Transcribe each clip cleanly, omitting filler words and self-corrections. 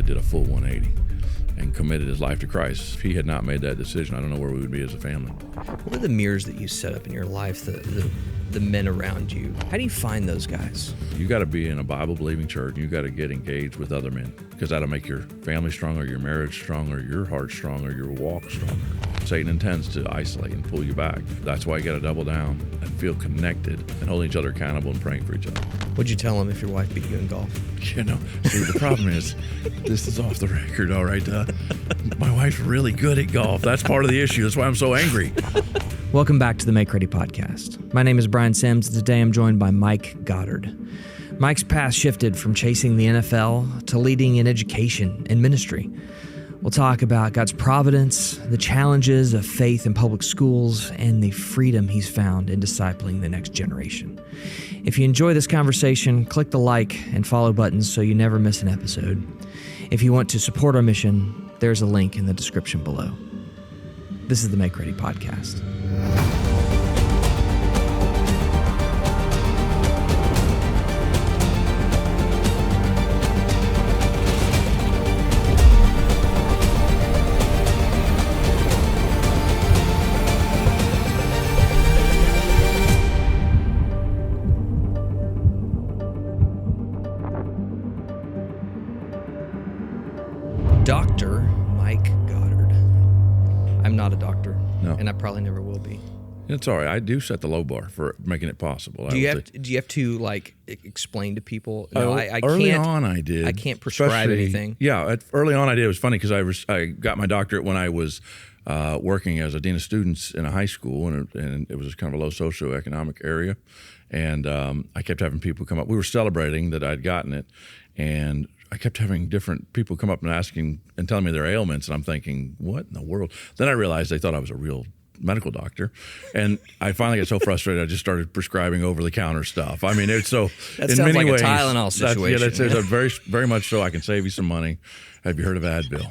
dad did a full 180 and committed his life to Christ. If he had not made that decision, I don't know where we would be as a family. What are the mirrors that you set up in your life, the men around you? How do you find those guys? You got to be in a Bible-believing church. You got to get engaged with other men, because that'll make your family stronger, your marriage stronger, your heart stronger, your walk stronger. Satan intends to isolate and pull you back. That's why you got to double down and feel connected and hold each other accountable and praying for each other. What'd you tell him if your wife beat you in golf? See, the problem is, this is off the record, all right? My wife's really good at golf. That's part of the issue. That's why I'm so angry. Welcome back to the MakeReady Podcast. My name is Brian Sims, and today I'm joined by Mike Goddard. Mike's path shifted from chasing the NFL to leading in education and ministry. We'll talk about God's providence, the challenges of faith in public schools, and the freedom he's found in discipling the next generation. If you enjoy this conversation, click the like and follow buttons so you never miss an episode. If you want to support our mission, there's a link in the description below. This is the MakeReady Podcast. Dr. Mike Goddard. I'm not a doctor, and I probably never will be. It's all right. I do set the low bar for making it possible. Do you have to like explain to people? No, I early can't. on, I did. I can't prescribe anything. Yeah, early on I did. It was funny because I got my doctorate when I was working as a dean of students in a high school, and it was kind of a low socioeconomic area. And I kept having people come up. We were celebrating that I'd gotten it, and I kept having different people come up and asking and telling me their ailments, and I'm thinking, what in the world? Then I realized they thought I was a real medical doctor, and I finally got so frustrated I just started prescribing over-the-counter stuff. I mean, it's so That in sounds many like ways, a Tylenol situation. That's a very, very much so. I can save you some money. Have you heard of Advil?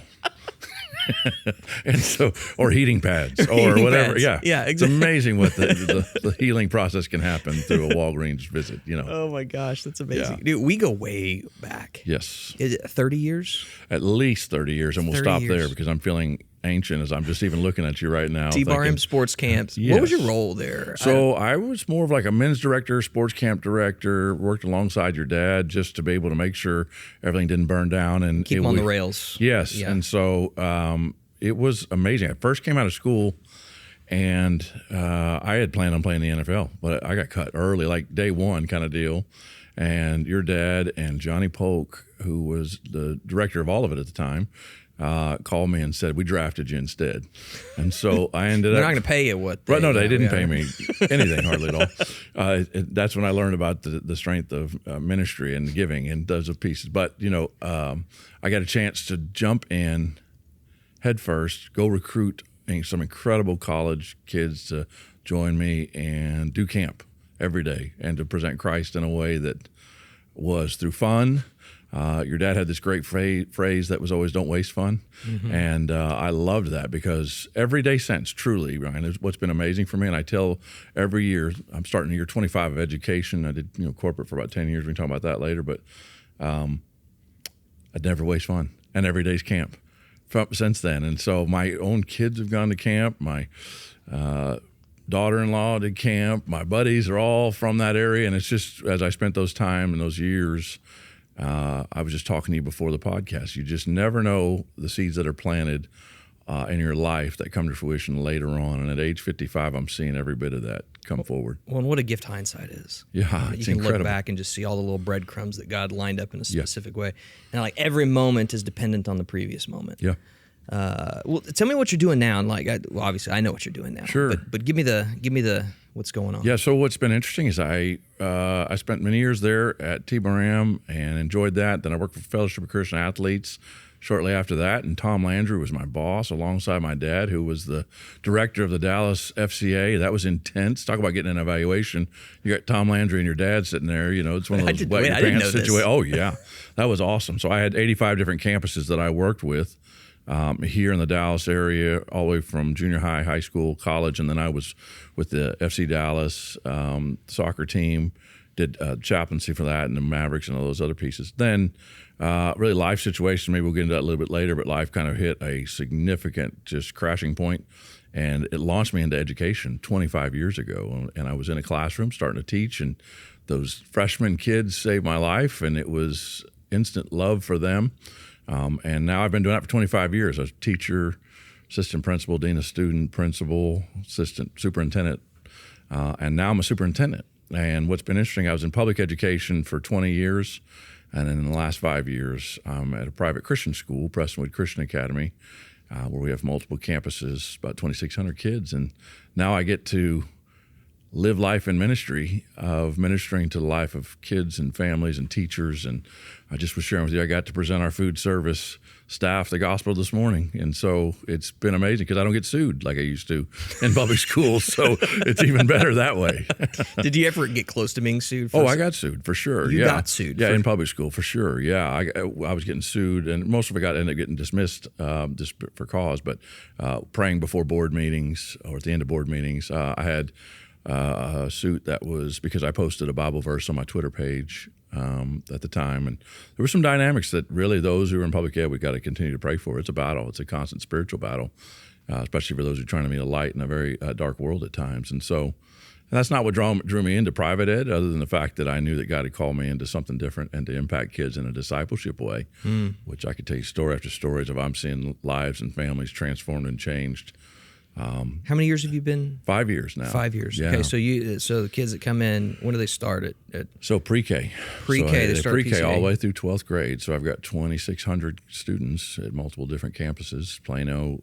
And so, or heating pads, or whatever. Pads. Yeah, exactly. It's amazing what the healing process can happen through a Walgreens visit. Oh my gosh, that's amazing, Yeah. dude. We go way back. Yes, Is it 30 years? at least 30 years, and we'll 30 stop years. there because I'm feeling ancient as I'm just even looking at you right now. T-Bar thinking, sports camps. Yes. What was your role there? So I was more of like a men's director, sports camp director, worked alongside your dad just to be able to make sure everything didn't burn down. And Keep them on the rails. Yes. Yeah. And so it was amazing. I first came out of school and I had planned on playing the NFL, but I got cut early, like day one kind of deal. And your dad and Johnny Polk, who was the director of all of it at the time, called me and said, we drafted you instead. And so I ended up... They're not going to pay you what they... Right, no, they didn't pay me anything hardly at all. That's when I learned about the strength of ministry and giving and those of pieces. But, I got a chance to jump in head first, go recruit some incredible college kids to join me and do camp every day and to present Christ in a way that was through fun. Your dad had this great phrase that was always, don't waste fun. Mm-hmm. And I loved that because everyday sense, truly, Ryan, is what's been amazing for me. And I tell every year, I'm starting year 25 of education. I did corporate for about 10 years. We can talk about that later. But I'd never waste fun. And every day's camp since then. And so my own kids have gone to camp. My daughter-in-law did camp. My buddies are all from that area. And it's just, as I spent those time and those years, I was just talking to you before the podcast. You just never know the seeds that are planted in your life that come to fruition later on. And at age 55, I'm seeing every bit of that come forward. Well, and what a gift hindsight is. Yeah, it's you can incredible. look back and just see all the little breadcrumbs that God lined up in a specific way. And like every moment is dependent on the previous moment. Yeah. Well, tell me what you're doing now. And like, obviously, I know what you're doing now. Sure. But give me the what's going on. Yeah. So what's been interesting is I spent many years there at T-Bar-Am and enjoyed that. Then I worked for Fellowship of Christian Athletes shortly after that. And Tom Landry was my boss alongside my dad, who was the director of the Dallas FCA. That was intense. Talk about getting an evaluation. You got Tom Landry and your dad sitting there. It's one of those wet your pants situations. Oh, yeah. That was awesome. So I had 85 different campuses that I worked with. Here in the Dallas area, all the way from junior high, high school, college, and then I was with the FC Dallas soccer team, did chaplaincy for that and the Mavericks and all those other pieces. Then really life situation, maybe we'll get into that a little bit later, but life kind of hit a significant just crashing point, and it launched me into education 25 years ago. And I was in a classroom starting to teach, and those freshman kids saved my life, and it was instant love for them. And now I've been doing that for 25 years. I was a teacher, assistant principal, dean of student, principal, assistant superintendent, and now I'm a superintendent. And what's been interesting, I was in public education for 20 years, and in the last 5 years, I'm at a private Christian school, Prestonwood Christian Academy, where we have multiple campuses, about 2,600 kids. And now I get to live life in ministry, of ministering to the life of kids and families and teachers. And I just was sharing with you, I got to present our food service staff the gospel this morning. And so it's been amazing because I don't get sued like I used to in public schools. So it's even better that way. Did you ever get close to being sued? I got sued for sure. You got sued? Yeah, in public school for sure. Yeah, I was getting sued, and most of it ended up getting dismissed just for cause. But praying before board meetings or at the end of board meetings, I had a suit that was because I posted a Bible verse on my Twitter page at the time, and there were some dynamics that really those who are in public ed, we got to continue to pray for. It's a battle. It's a constant spiritual battle, especially for those who are trying to be a light in a very dark world at times. And so, and that's not what drew me into private ed, other than the fact that I knew that God had called me into something different and to impact kids in a discipleship way, which I could tell you story after stories of I'm seeing lives and families transformed and changed. How many years have you been? 5 years now. 5 years. Yeah. Okay, so the kids that come in, when do they start at So pre-K. They start pre-K all the way through 12th grade. So I've got 2,600 students at multiple different campuses, Plano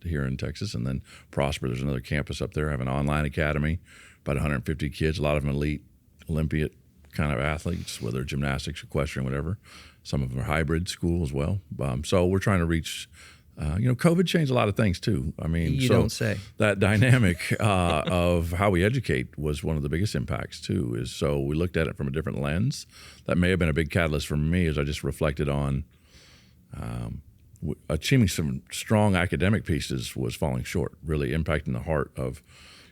here in Texas, and then Prosper. There's another campus up there. I have an online academy, about 150 kids, a lot of them elite, Olympiad kind of athletes, whether gymnastics, equestrian, whatever. Some of them are hybrid school as well. So we're trying to reach... COVID changed a lot of things too. I mean, you don't say. That dynamic of how we educate was one of the biggest impacts too. Is so we looked at it from a different lens. That may have been a big catalyst for me as I just reflected on achieving some strong academic pieces was falling short, really impacting the heart of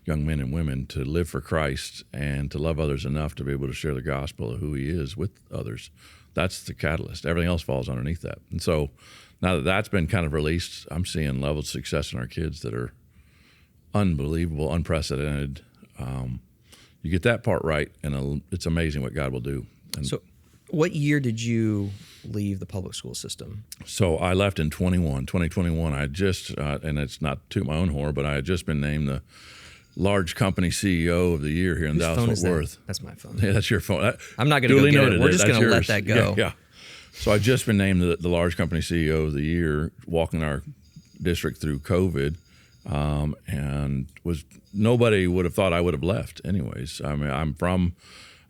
young men and women to live for Christ and to love others enough to be able to share the gospel of who He is with others. That's the catalyst. Everything else falls underneath that. And so now that that's been kind of released, I'm seeing levels of success in our kids that are unbelievable, unprecedented. You get that part right, and it's amazing what God will do. And so what year did you leave the public school system? So I left in 2021. I just, and it's not to my own horror, but I had just been named the large company CEO of the year here in Dallas-Fort Worth. That's my phone. Yeah, that's your phone. I'm not going to go get it. We're just going to let that go. Yeah. So I've just been named the large company CEO of the year, walking our district through COVID, and nobody would have thought I would have left anyways. I mean,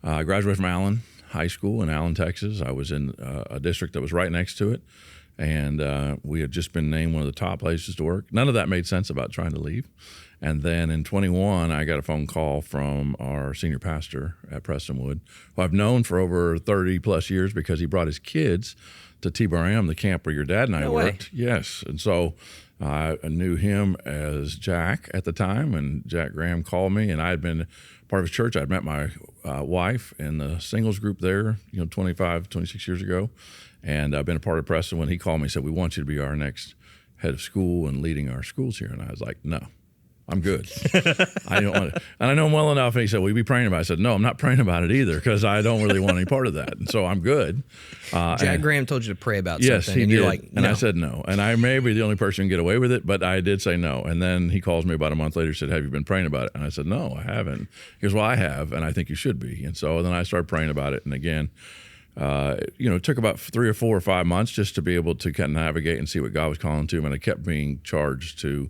I graduated from Allen High School in Allen, Texas. I was in a district that was right next to it, and we had just been named one of the top places to work. None of that made sense about trying to leave. And then in 21, I got a phone call from our senior pastor at Prestonwood, who I've known for over 30 plus years because he brought his kids to T-Bar-Am, the camp where your dad and I worked. Yes. And so I knew him as Jack at the time, and Jack Graham called me, and I had been part of his church. I'd met my wife in the singles group there, 26 years ago. And I've been a part of Preston. When he called me, he said, "We want you to be our next head of school and leading our schools here." And I was like, "No. I'm good. I don't want it." And I know him well enough. And he said, "Will you be praying about it?" I said, "No, I'm not praying about it either because I don't really want any part of that." And so I'm good. Jack Graham told you to pray about yes, something. He and did. You're like, no. And I said no. And I may be the only person who can get away with it, but I did say no. And then he calls me about a month later and said, "Have you been praying about it?" And I said, "No, I haven't." He goes, "Well, I have, and I think you should be." And so then I started praying about it. And again, it took about 3 or 4 or 5 months just to be able to kind of navigate and see what God was calling to. And I kept being charged to,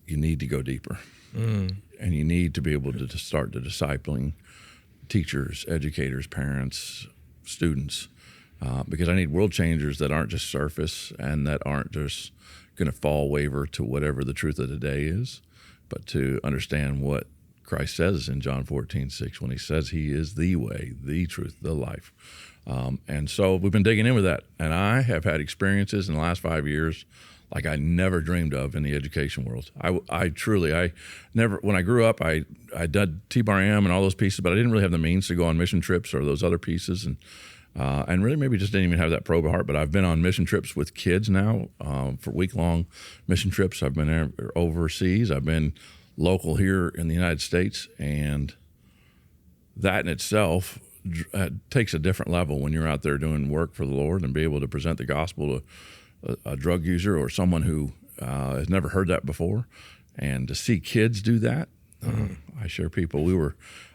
you need to go deeper. And you need to be able to start the discipling teachers, educators, parents, students, because I need world changers that aren't just surface and that aren't just going to fall waver to whatever the truth of the day is, but to understand what Christ says in John 14:6 when he says he is the way, the truth, the life. And so we've been digging in with that. And I have had experiences in the last 5 years like I never dreamed of in the education world. I truly never, when I grew up, I did T-Bar-M and all those pieces, but I didn't really have the means to go on mission trips or those other pieces. And really maybe just didn't even have that probe heart, but I've been on mission trips with kids now for week-long mission trips. I've been overseas. I've been local here in the United States, and that in itself takes a different level when you're out there doing work for the Lord and be able to present the gospel to a drug user or someone who has never heard that before, and to see kids do that. I share people.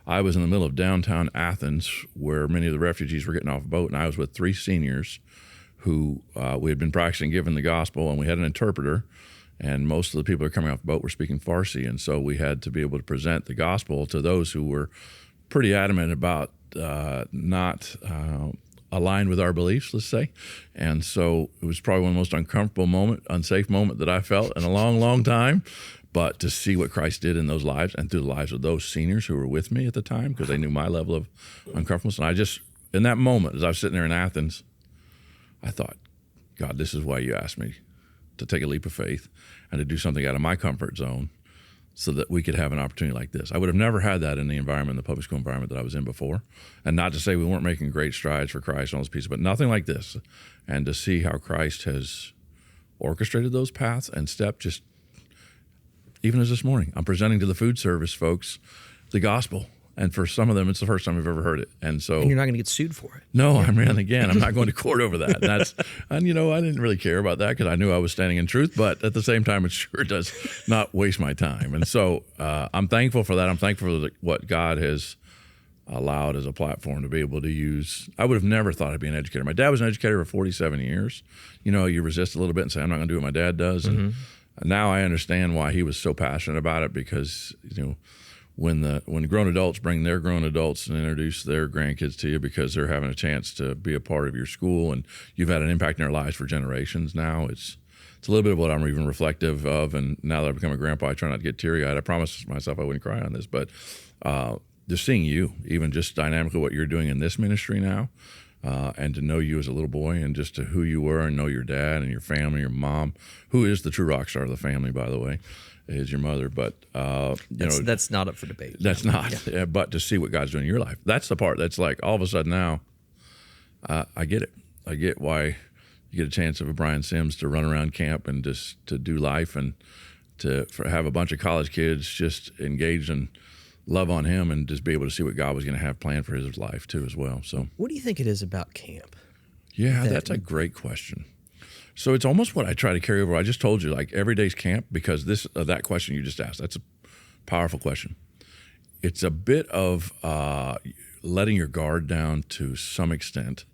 I was in the middle of downtown Athens where many of the refugees were getting off a boat, and I was with 3 seniors who we had been practicing giving the gospel, and we had an interpreter, and most of the people that were coming off the boat were speaking Farsi, and so we had to be able to present the gospel to those who were pretty adamant about not aligned with our beliefs, let's say. And so it was probably one of the most uncomfortable unsafe moment that I felt in a long, long time. But to see what Christ did in those lives and through the lives of those seniors who were with me at the time, because they knew my level of uncomfortableness. And I just, in that moment, as I was sitting there in Athens, I thought, God, this is why you asked me to take a leap of faith and to do something out of my comfort zone so that we could have an opportunity like this. I would have never had that in the environment, the public school environment that I was in before. And not to say we weren't making great strides for Christ and all those pieces, but nothing like this. And to see how Christ has orchestrated those paths and stepped, just even as this morning, I'm presenting to the food service folks the gospel. And for some of them, it's the first time I've ever heard it. And so, and you're not going to get sued for it. No, I'm not going to court over that. And I didn't really care about that because I knew I was standing in truth. But at the same time, it sure does not waste my time. And so I'm thankful for that. I'm thankful for what God has allowed as a platform to be able to use. I would have never thought I'd be an educator. My dad was an educator for 47 years. You resist a little bit and say, I'm not going to do what my dad does. And now I understand why he was so passionate about it, because, when grown adults bring their grown adults and introduce their grandkids to you because they're having a chance to be a part of your school and you've had an impact in their lives for generations now, it's a little bit of what I'm even reflective of. And now that I've become a grandpa, I try not to get teary-eyed. I promised myself I wouldn't cry on this, but just seeing you, even just dynamically what you're doing in this ministry now, and to know you as a little boy and just to who you were and know your dad and your family, your mom, who is the true rock star of the family, by the way, is your mother. But, that's not up for debate. That's not. Yeah. But to see what God's doing in your life, that's the part that's like all of a sudden now, I get it. I get why you get a chance of a Brian Sims to run around camp and just to do life and to have a bunch of college kids just engaged and love on him and just be able to see what God was going to have planned for his life too as well. So what do you think it is about camp? Yeah, that's a great question. So it's almost what I try to carry over. I just told you, like, every day's camp, because that question you just asked, that's a powerful question. It's a bit of letting your guard down to some extent,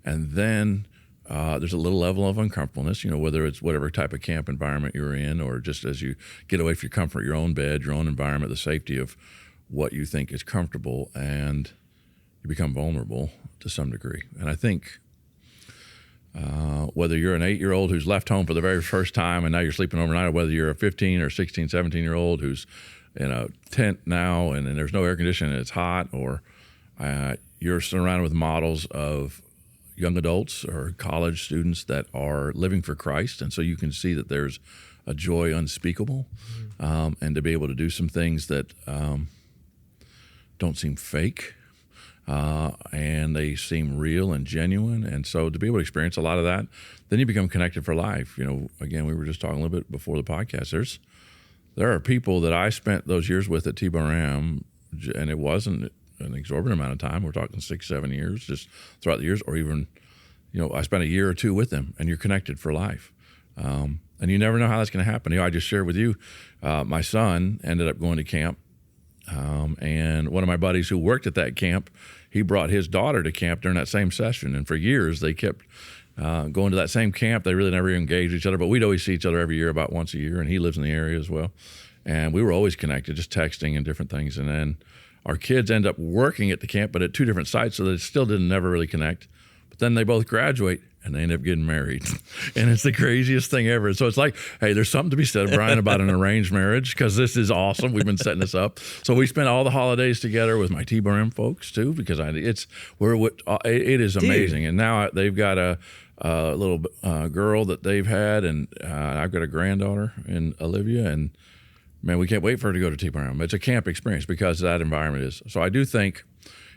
and then there's a little level of uncomfortableness, whether it's whatever type of camp environment you're in, or just as you get away from your comfort, your own bed, your own environment, the safety of what you think is comfortable, and you become vulnerable to some degree. And I think whether you're an 8-year-old who's left home for the very first time and now you're sleeping overnight, or whether you're a 15 or 16, 17-year-old who's in a tent now and there's no air conditioning and it's hot, or you're surrounded with models of young adults or college students that are living for Christ, and so you can see that there's a joy unspeakable, and to be able to do some things that don't seem fake, and they seem real and genuine. And so to be able to experience a lot of that, then you become connected for life. Again, we were just talking a little bit before the podcast. There are people that I spent those years with at T-Bar-M, and it wasn't an exorbitant amount of time. We're talking 6-7 years just throughout the years, or even, I spent a year or two with them, and you're connected for life. And you never know how that's going to happen. I just shared with you, my son ended up going to camp. And one of my buddies who worked at that camp, he brought his daughter to camp during that same session. And for years, they kept going to that same camp. They really never engaged each other, but we'd always see each other every year, about once a year. And he lives in the area as well. And we were always connected, just texting and different things. And then our kids end up working at the camp, but at 2 different sites, so they still didn't never really connect. But then they both graduate and they end up getting married. And it's the craziest thing ever. So it's like, hey, there's something to be said, Brian, about an arranged marriage, because this is awesome. We've been setting this up. So we spent all the holidays together with my TBRM folks too, because it is amazing. Dude. And now they've got a little girl that they've had, and I've got a granddaughter in Olivia, and man, we can't wait for her to go to TBRM. It's a camp experience because that environment is. So I do think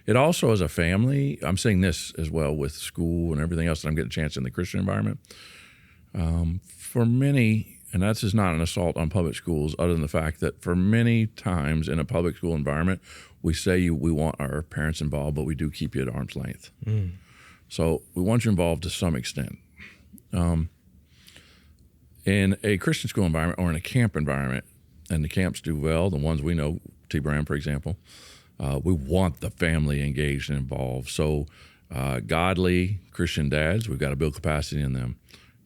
it also, as a family, I'm seeing this as well with school and everything else that I'm getting a chance in the Christian environment. For many, and that's just not an assault on public schools, other than the fact that for many times in a public school environment, we say we want our parents involved, but we do keep you at arm's length. Mm. So we want you involved to some extent. In a Christian school environment or in a camp environment, and the camps do well, the ones we know, TBRM, for example, we want the family engaged and involved. So godly Christian dads, we've got to build capacity in them.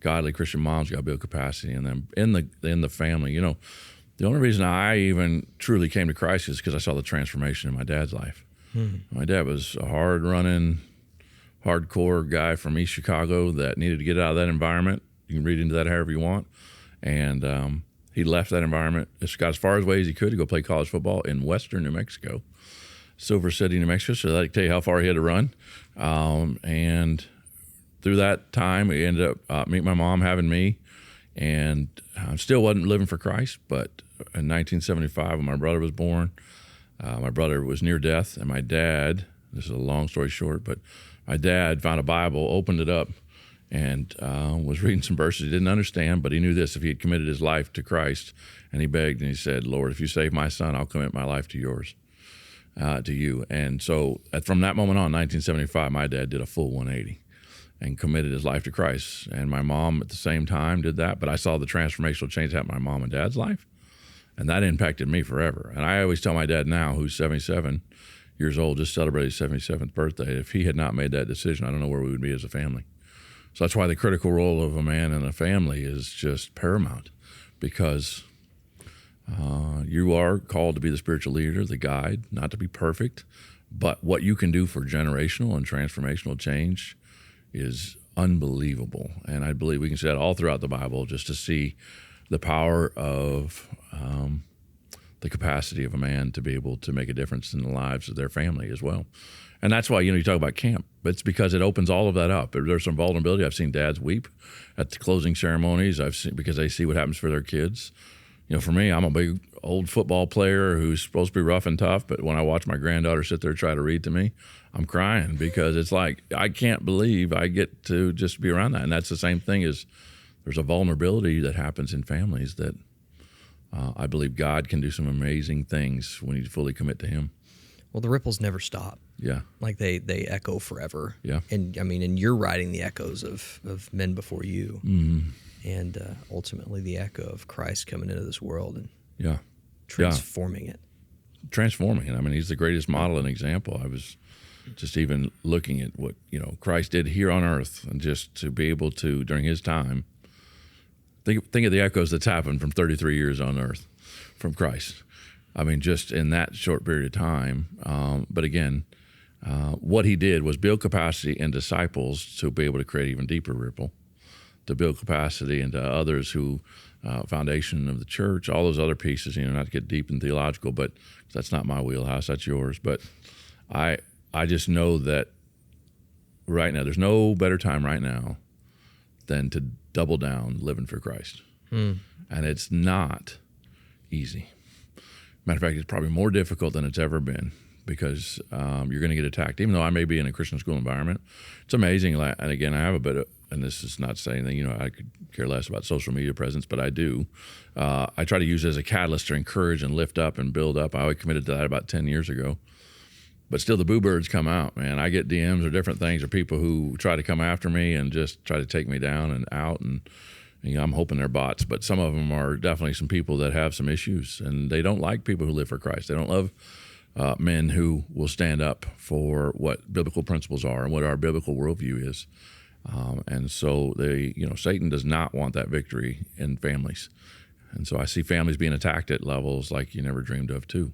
Godly Christian moms, we've got to build capacity in them. In the family, you know, the only reason I even truly came to Christ is because I saw the transformation in my dad's life. My dad was a hard-running, hardcore guy from East Chicago that needed to get out of that environment. You can read into that however you want. And he left that environment, got as far away as he could to go play college football in western New Mexico, Silver City, New Mexico. So that tell you how far he had to run. And through that time, we ended up meeting my mom, having me, and I still wasn't living for Christ. But in 1975, when my brother was born, my brother was near death, and my dad, this is a long story short, but my dad found a Bible, opened it up, and was reading some verses he didn't understand, but he knew this: if he had committed his life to Christ, and he begged and he said, Lord, if you save my son, I'll commit my life to yours, to you. And so from that moment on, 1975, my dad did a full 180 and committed his life to Christ. And my mom at the same time did that, but I saw the transformational change happen in my mom and dad's life, and that impacted me forever. And I always tell my dad now, who's 77 years old, just celebrated his 77th birthday, if he had not made that decision, I don't know where we would be as a family. So that's why the critical role of a man in a family is just paramount, because you are called to be the spiritual leader, the guide, not to be perfect, but what you can do for generational and transformational change is unbelievable. And I believe we can see that all throughout the Bible, just to see the power of the capacity of a man to be able to make a difference in the lives of their family as well. And that's why, you talk about camp, but it's because it opens all of that up. There's some vulnerability. I've seen dads weep at the closing ceremonies. I've seen, because they see what happens for their kids. For me, I'm a big old football player who's supposed to be rough and tough, but when I watch my granddaughter sit there and try to read to me, I'm crying, because it's like, I can't believe I get to just be around that. And that's the same thing as there's a vulnerability that happens in families that I believe God can do some amazing things when you fully commit to Him. Well, the ripples never stop. Yeah. Like they echo forever. Yeah. And and you're riding the echoes of men before you. Mm-hmm. And ultimately the echo of Christ coming into this world and transforming it. Transforming it. He's the greatest model and example. I was just even looking at what, Christ did here on earth, and just to be able to, during His time, think of the echoes that's happened from 33 years on earth from Christ. Just in that short period of time. But again, what He did was build capacity in disciples to be able to create even deeper ripple, to build capacity into others who, foundation of the church, all those other pieces, not to get deep and theological, but that's not my wheelhouse, that's yours. But I just know that right now, there's no better time right now than to double down living for Christ. And it's not easy. Matter of fact, it's probably more difficult than it's ever been, because you're going to get attacked. Even though I may be in a Christian school environment, it's amazing. And again, I have a bit of, and this is not saying that, I could care less about social media presence, but I do. I try to use it as a catalyst to encourage and lift up and build up. I committed to that about 10 years ago. But still, the boo birds come out, man. I get DMs or different things, or people who try to come after me and just try to take me down and out. And I'm hoping they're bots, but some of them are definitely some people that have some issues, and they don't like people who live for Christ. They don't love men who will stand up for what biblical principles are and what our biblical worldview is. And so Satan does not want that victory in families. And so I see families being attacked at levels like you never dreamed of too.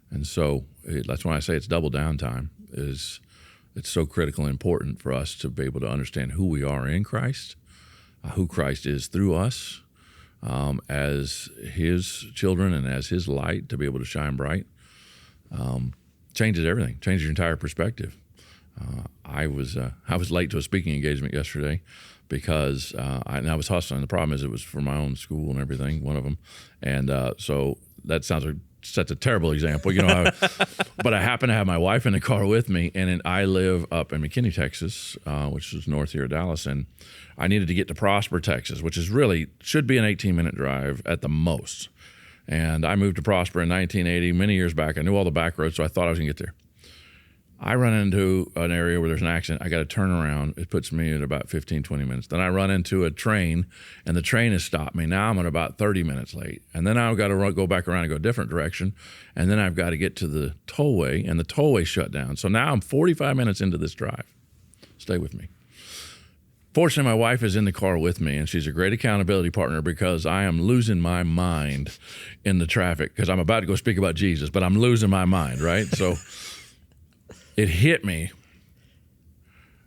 And so that's when I say it's double down time, is it's so critical and important for us to be able to understand who we are in Christ, who Christ is through us, as his children and as his light to be able to shine bright. Changes everything, changes your entire perspective. I was late to a speaking engagement yesterday because I was hustling. The problem is it was for my own school and everything, one of them. And so that sets a terrible example, but I happen to have my wife in the car with me, and I live up in McKinney, Texas, which is north here of Dallas, and I needed to get to Prosper, Texas, which is really should be an 18-minute drive at the most. And I moved to Prosper in 1980, many years back. I knew all the back roads, so I thought I was going to get there. I run into an area where there's an accident. I got to turn around. It puts me at about 15, 20 minutes. Then I run into a train, and the train has stopped me. Now I'm at about 30 minutes late. And then I've got to go back around and go a different direction. And then I've got to get to the tollway, and the tollway shut down. So now I'm 45 minutes into this drive. Stay with me. Fortunately, my wife is in the car with me, and she's a great accountability partner because I am losing my mind in the traffic because I'm about to go speak about Jesus, but I'm losing my mind, right? So it hit me.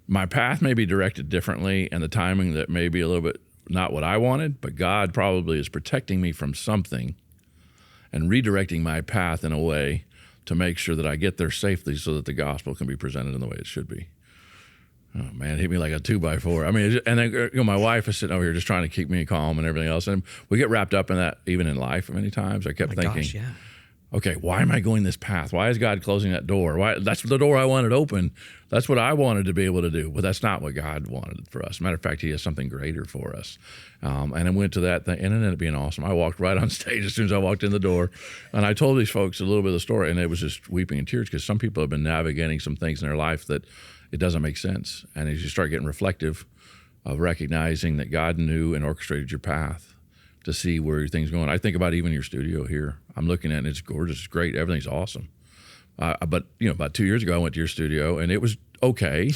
My path may be directed differently, and the timing that may be a little bit not what I wanted, but God probably is protecting me from something and redirecting my path in a way to make sure that I get there safely so that the gospel can be presented in the way it should be. Oh, man, it hit me like a 2x4. I mean, and then my wife is sitting over here just trying to keep me calm and everything else. And we get wrapped up in that even in life many times. I kept thinking, gosh, yeah. Okay, why am I going this path? Why is God closing that door? Why? That's the door I wanted open. That's what I wanted to be able to do. But that's not what God wanted for us. Matter of fact, he has something greater for us. And I went to that thing, and it ended up being awesome. I walked right on stage as soon as I walked in the door. And I told these folks a little bit of the story, and it was just weeping in tears because some people have been navigating some things in their life that it doesn't make sense. And as you start getting reflective of recognizing that God knew and orchestrated your path to see where things going. I think about even your studio here. I'm looking at it, it's gorgeous, it's great, everything's awesome. But about 2 years ago, I went to your studio and it was okay,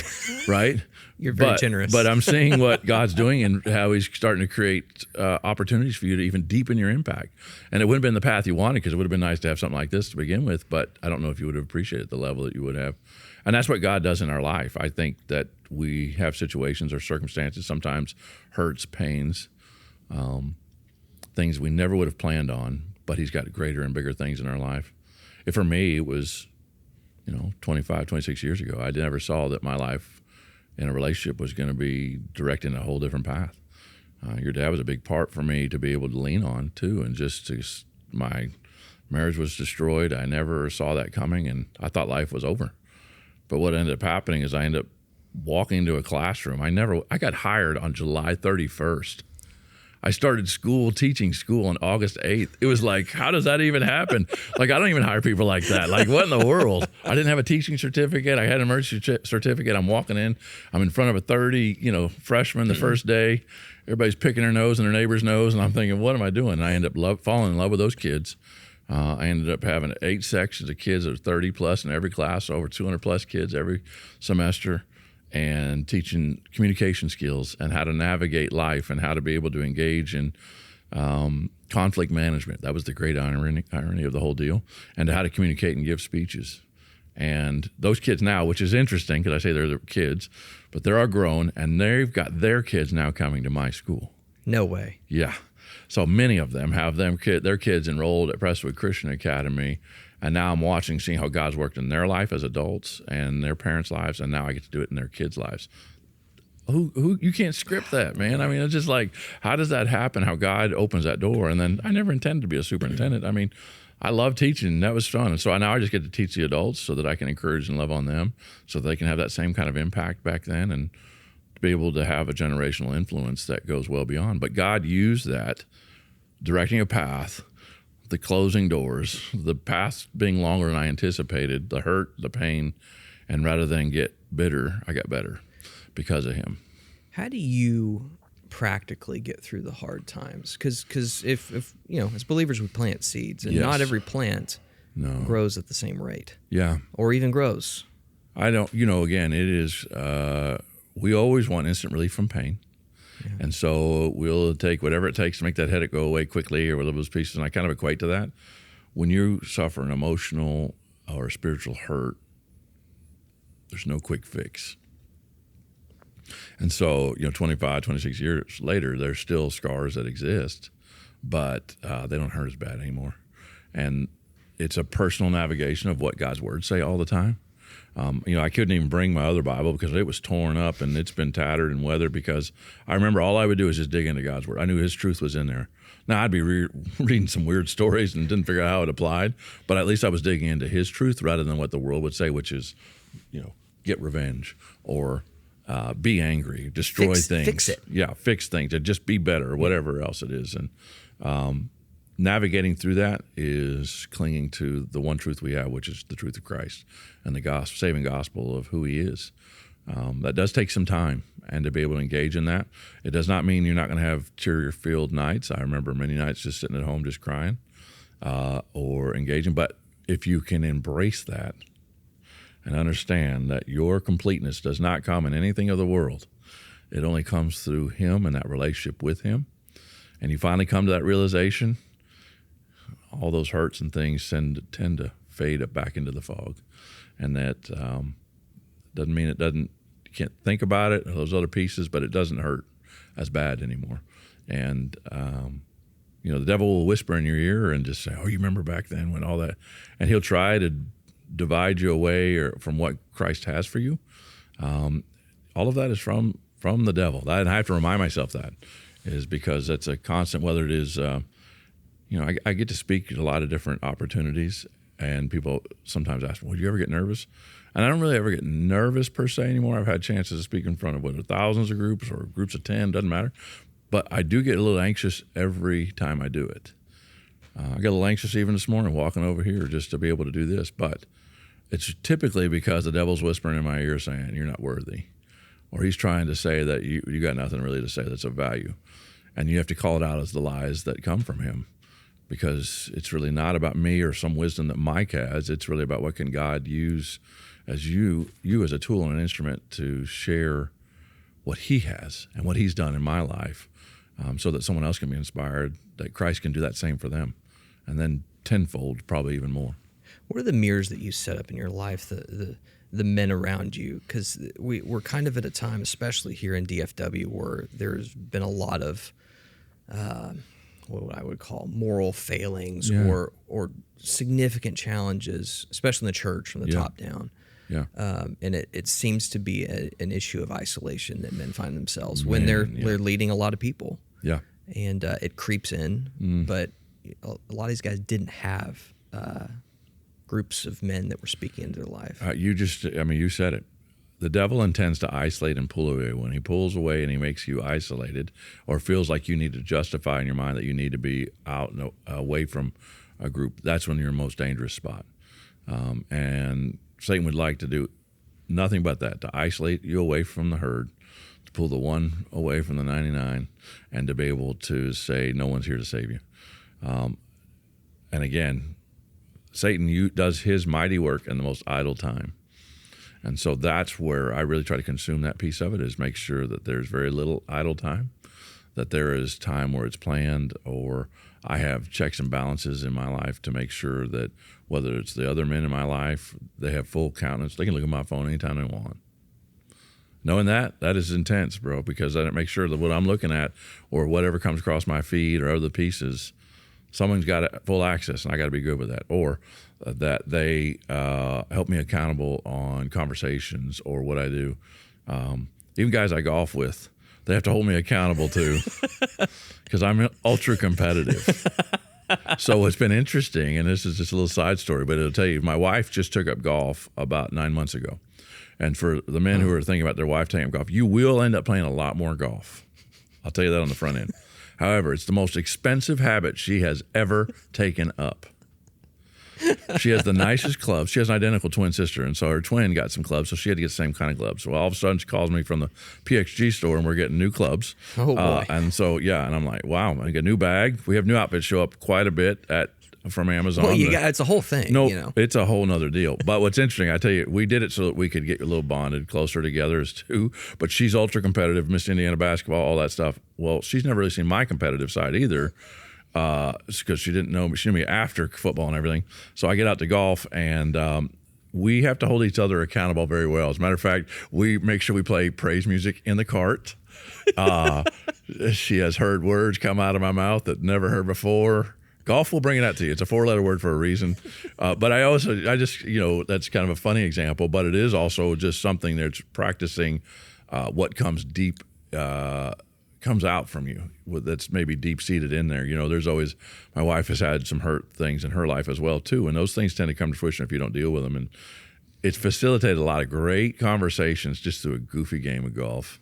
right? You're very generous. But I'm seeing what God's doing and how he's starting to create opportunities for you to even deepen your impact. And it wouldn't have been the path you wanted because it would have been nice to have something like this to begin with, but I don't know if you would have appreciated the level that you would have. And that's what God does in our life. I think that we have situations or circumstances, sometimes hurts, pains, things we never would have planned on, but he's got greater and bigger things in our life. If for me, it was, 25, 26 years ago, I never saw that my life in a relationship was going to be directed in a whole different path. Your dad was a big part for me to be able to lean on, too, and my marriage was destroyed. I never saw that coming, and I thought life was over. But what ended up happening is I ended up walking into a classroom. I got hired on July 31st. I started teaching school on August 8th. It was like, how does that even happen? Like, I don't even hire people like that. Like, what in the world? I didn't have a teaching certificate. I had an emergency certificate. I'm walking in. I'm in front of a 30, freshmen the first day. Everybody's picking their nose in their neighbor's nose, and I'm thinking, what am I doing? And I ended up falling in love with those kids. I ended up having 8 sections of kids that are 30 plus in every class, over 200 plus kids every semester, and teaching communication skills and how to navigate life and how to be able to engage in conflict management. That was the great irony of the whole deal, and how to communicate and give speeches. And those kids now, which is interesting because I say they're the kids, but they're all grown, and they've got their kids now coming to my school. No way. Yeah. So many of them have their kids enrolled at Prestonwood Christian Academy, and now I'm seeing how God's worked in their life as adults and their parents' lives, and now I get to do it in their kids' lives. Who you can't script that, man. I mean, it's just like, how does that happen? How God opens that door, and then I never intended to be a superintendent. I mean, I love teaching. That was fun, and so now I just get to teach the adults so that I can encourage and love on them, so they can have that same kind of impact back then, and to be able to have a generational influence that goes well beyond. But God used that, directing a path, the closing doors, the path being longer than I anticipated, the hurt, the pain, and rather than get bitter, I got better because of him. How do you practically get through the hard times? Because if as believers we plant seeds, and not every plant grows at the same rate. Yeah. Or even grows. I don't, again, it is, we always want instant relief from pain. Yeah. And so we'll take whatever it takes to make that headache go away quickly or with those pieces. And I kind of equate to that. When you suffer an emotional or spiritual hurt, There's no quick fix. And so, 25, 26 years later, there's still scars that exist, but they don't hurt as bad anymore. And it's a personal navigation of what God's words say all the time. I couldn't even bring my other Bible because it was torn up and it's been tattered and weathered, because I remember all I would do is just dig into God's word. I knew his truth was in there. Now, I'd be reading some weird stories and didn't figure out how it applied, but at least I was digging into his truth rather than what the world would say, which is, get revenge or be angry, destroy things. Fix it. Yeah, fix things, and just be better or whatever else it is. And navigating through that is clinging to the one truth we have, which is the truth of Christ and the saving gospel of who he is. That does take some time, and to be able to engage in that. It does not mean you're not going to have tear-filled nights. I remember many nights just sitting at home just crying or engaging. But if you can embrace that and understand that your completeness does not come in anything of the world, it only comes through him and that relationship with him, and you finally come to that realization, all those hurts and things tend to fade back into the fog. And that doesn't mean you can't think about it or those other pieces, but it doesn't hurt as bad anymore. And, the devil will whisper in your ear and just say, oh, you remember back then when all that, and he'll try to divide you away from what Christ has for you. All of that is from the devil. And I have to remind myself that is because that's a constant, whether it is, I get to speak at a lot of different opportunities, and people sometimes ask me, well, do you ever get nervous? And I don't really ever get nervous per se anymore. I've had chances to speak in front of whether thousands of groups or groups of 10, doesn't matter. But I do get a little anxious every time I do it. I got a little anxious even this morning walking over here just to be able to do this. But it's typically because the devil's whispering in my ear saying, you're not worthy. Or he's trying to say that you got nothing really to say that's of value. And you have to call it out as the lies that come from him. Because it's really not about me or some wisdom that Mike has. It's really about what can God use as you as a tool and an instrument to share what he has and what he's done in my life, so that someone else can be inspired, that Christ can do that same for them, and then tenfold, probably even more. What are the mirrors that you set up in your life, the men around you? Because we're kind of at a time, especially here in DFW, where there's been a lot of what I would call moral failings or significant challenges, especially in the church from the top down. Yeah. And it seems to be an issue of isolation that men find themselves when they're leading a lot of people. Yeah. And it creeps in, but a lot of these guys didn't have groups of men that were speaking into their life. You said it. The devil intends to isolate and pull away. When he pulls away and he makes you isolated or feels like you need to justify in your mind that you need to be out and away from a group, that's when you're in the most dangerous spot. And Satan would like to do nothing but that, to isolate you away from the herd, to pull the one away from the 99, and to be able to say, no one's here to save you. And again, Satan does his mighty work in the most idle time. And so that's where I really try to consume that piece of it, is make sure that there's very little idle time, that there is time where it's planned, or I have checks and balances in my life to make sure that whether it's the other men in my life, they have full countenance. They can look at my phone anytime they want. Knowing that is intense, bro, because I make sure that what I'm looking at or whatever comes across my feed or other pieces, someone's got full access, and I got to be good with that. Or that they help me accountable on conversations or what I do. Even guys I golf with, they have to hold me accountable too, because I'm ultra competitive. So it's been interesting, and this is just a little side story, but it'll tell you, my wife just took up golf about 9 months ago. And for the men who are thinking about their wife taking up golf, you will end up playing a lot more golf. I'll tell you that on the front end. However, it's the most expensive habit she has ever taken up. She has the nicest clubs. She has an identical twin sister, and so her twin got some clubs, so she had to get the same kind of clubs. So all of a sudden, she calls me from the PXG store, and we're getting new clubs. Oh, boy. And so, and I'm like, wow, I get a new bag. We have new outfits show up quite a bit from Amazon. Well, it's a whole thing. No, it's a whole nother deal. But what's interesting, I tell you, we did it so that we could get a little bonded closer together as two. But she's ultra competitive, Miss Indiana basketball, all that stuff. Well, she's never really seen my competitive side either, because she didn't know me. She knew me after football and everything. So I get out to golf, and we have to hold each other accountable very well. As a matter of fact, we make sure we play praise music in the cart. She has heard words come out of my mouth that never heard before. Golf will bring it out to you. It's a 4-letter word for a reason. But I just, that's kind of a funny example, but it is also just something that's practicing what comes deep, comes out from you that's maybe deep-seated in there. There's always, my wife has had some hurt things in her life as well, too, and those things tend to come to fruition if you don't deal with them. And it's facilitated a lot of great conversations just through a goofy game of golf.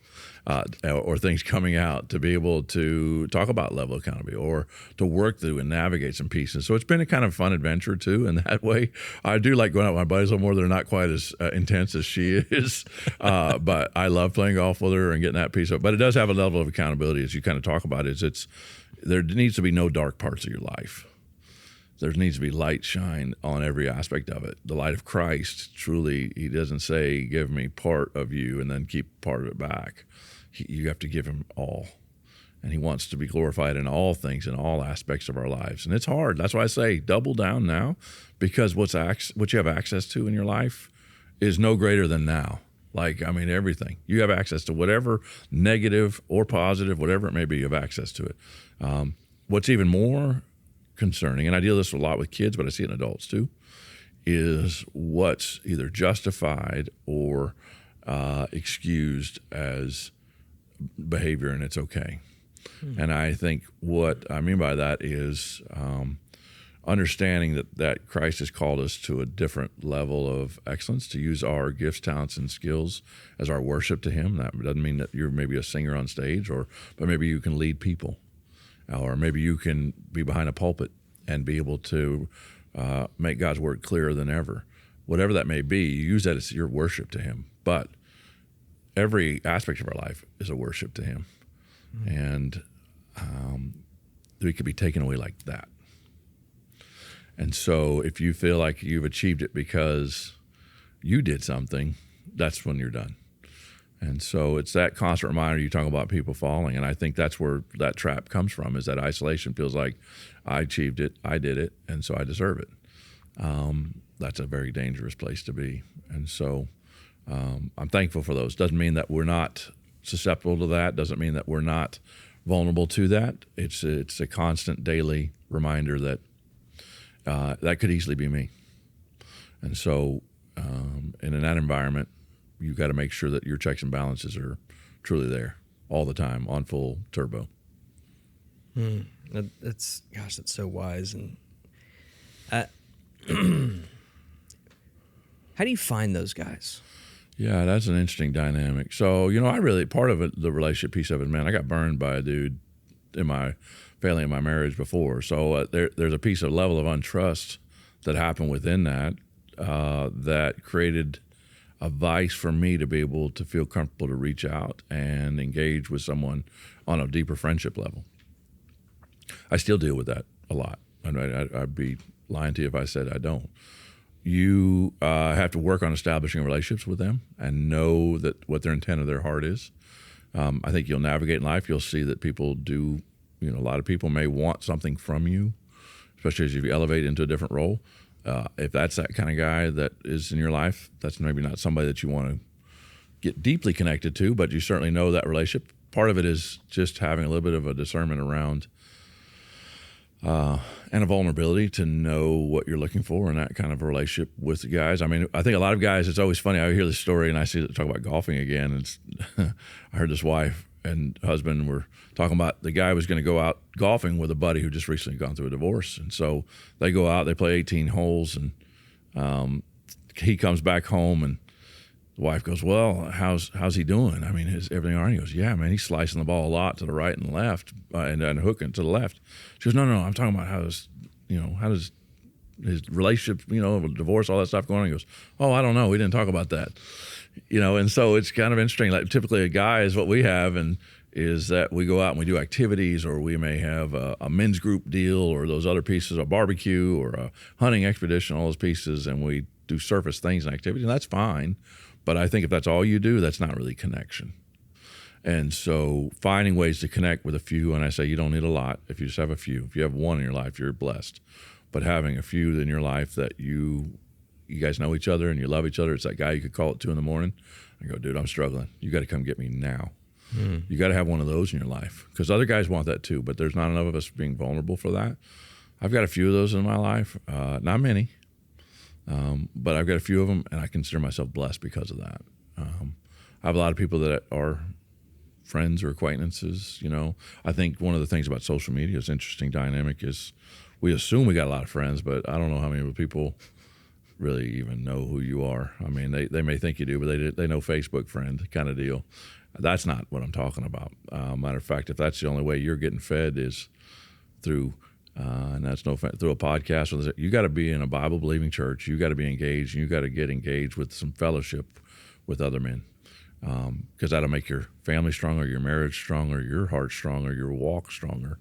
Or things coming out to be able to talk about level of accountability or to work through and navigate some pieces. So it's been a kind of fun adventure too in that way. I do like going out with my buddies a little more. They're not quite as intense as she is, but I love playing golf with her and getting that piece of it. But it does have a level of accountability as you kind of talk about it. There needs to be no dark parts of your life. There needs to be light shine on every aspect of it. The light of Christ, truly, he doesn't say, give me part of you and then keep part of it back. You have to give him all. And he wants to be glorified in all things, in all aspects of our lives. And it's hard. That's why I say double down now, because what you have access to in your life is no greater than now. Everything. You have access to whatever negative or positive, whatever it may be, you have access to it. What's even more concerning, and I deal this a lot with kids, but I see it in adults too, is what's either justified or excused as behavior, and it's okay. And I think what I mean by that is understanding that Christ has called us to a different level of excellence, to use our gifts, talents, and skills as our worship to him. That doesn't mean that you're maybe a singer on stage, but maybe you can lead people, or maybe you can be behind a pulpit and be able to make God's word clearer than ever. Whatever that may be, you use that as your worship to him. But every aspect of our life is a worship to him. And we could be taken away like that. And so if you feel like you've achieved it because you did something, that's when you're done. And so it's that constant reminder. You talk about people falling, and I think that's where that trap comes from, is that isolation feels like I achieved it, I did it, and so I deserve it. That's a very dangerous place to be. And so I'm thankful for those. Doesn't mean that we're not susceptible to that. Doesn't mean that we're not vulnerable to that. It's a constant daily reminder that that could easily be me. And so in that environment, you've got to make sure that your checks and balances are truly there all the time on full turbo. That's so wise. And how do you find those guys? Yeah, that's an interesting dynamic. So, part of it, the relationship piece of it, man, I got burned by a dude in my family, in my marriage before. So there's a piece of level of untrust that happened within that that created a vice for me to be able to feel comfortable to reach out and engage with someone on a deeper friendship level. I still deal with that a lot. I'd be lying to you if I said I don't. You have to work on establishing relationships with them and know that what their intent of their heart is. I think you'll navigate in life. You'll see that people do, a lot of people may want something from you, especially as you elevate into a different role. If that's that kind of guy that is in your life, that's maybe not somebody that you want to get deeply connected to, but you certainly know that relationship. Part of it is just having a little bit of a discernment around and a vulnerability to know what you're looking for in that kind of a relationship with the guys. I mean, I think a lot of guys, it's always funny. I hear this story and I see it talk about golfing again. And I heard this wife and husband were talking about the guy was going to go out golfing with a buddy who just recently gone through a divorce. And so they go out, they play 18 holes, and he comes back home, and the wife goes, well, how's he doing? I mean, is everything all right? He goes, yeah, man, he's slicing the ball a lot to the right and left, and hooking to the left. She goes, no, I'm talking about how does his relationship, divorce, all that stuff going on. He goes, oh, I don't know. We didn't talk about that. And so it's kind of interesting. Like typically a guy is what we have, and is that we go out and we do activities, or we may have a men's group deal, or those other pieces, a barbecue or a hunting expedition, all those pieces, and we do surface things and activities, and that's fine. But I think if that's all you do, that's not really connection. And so finding ways to connect with a few, and I say you don't need a lot. If you just have a few, if you have one in your life, you're blessed. But having a few in your life that you you guys know each other and you love each other. It's that guy you could call at 2 a.m. I go, dude, I'm struggling. You got to come get me now. You got to have one of those in your life, because other guys want that too, but there's not enough of us being vulnerable for that. I've got a few of those in my life, not many, but I've got a few of them, and I consider myself blessed because of that. I have a lot of people that are friends or acquaintances. You know, I think one of the things about social media is interesting dynamic is we assume we got a lot of friends, but I don't know how many people really even know who you are. I mean, they may think you do, but they know Facebook friend kind of deal. That's not what I'm talking about. Matter of fact, if that's the only way you're getting fed is through, and that's through a podcast, you got to be in a Bible-believing church. You got to be engaged, and you got to get engaged with some fellowship with other men, because that'll make your family stronger, your marriage stronger, your heart stronger, your walk stronger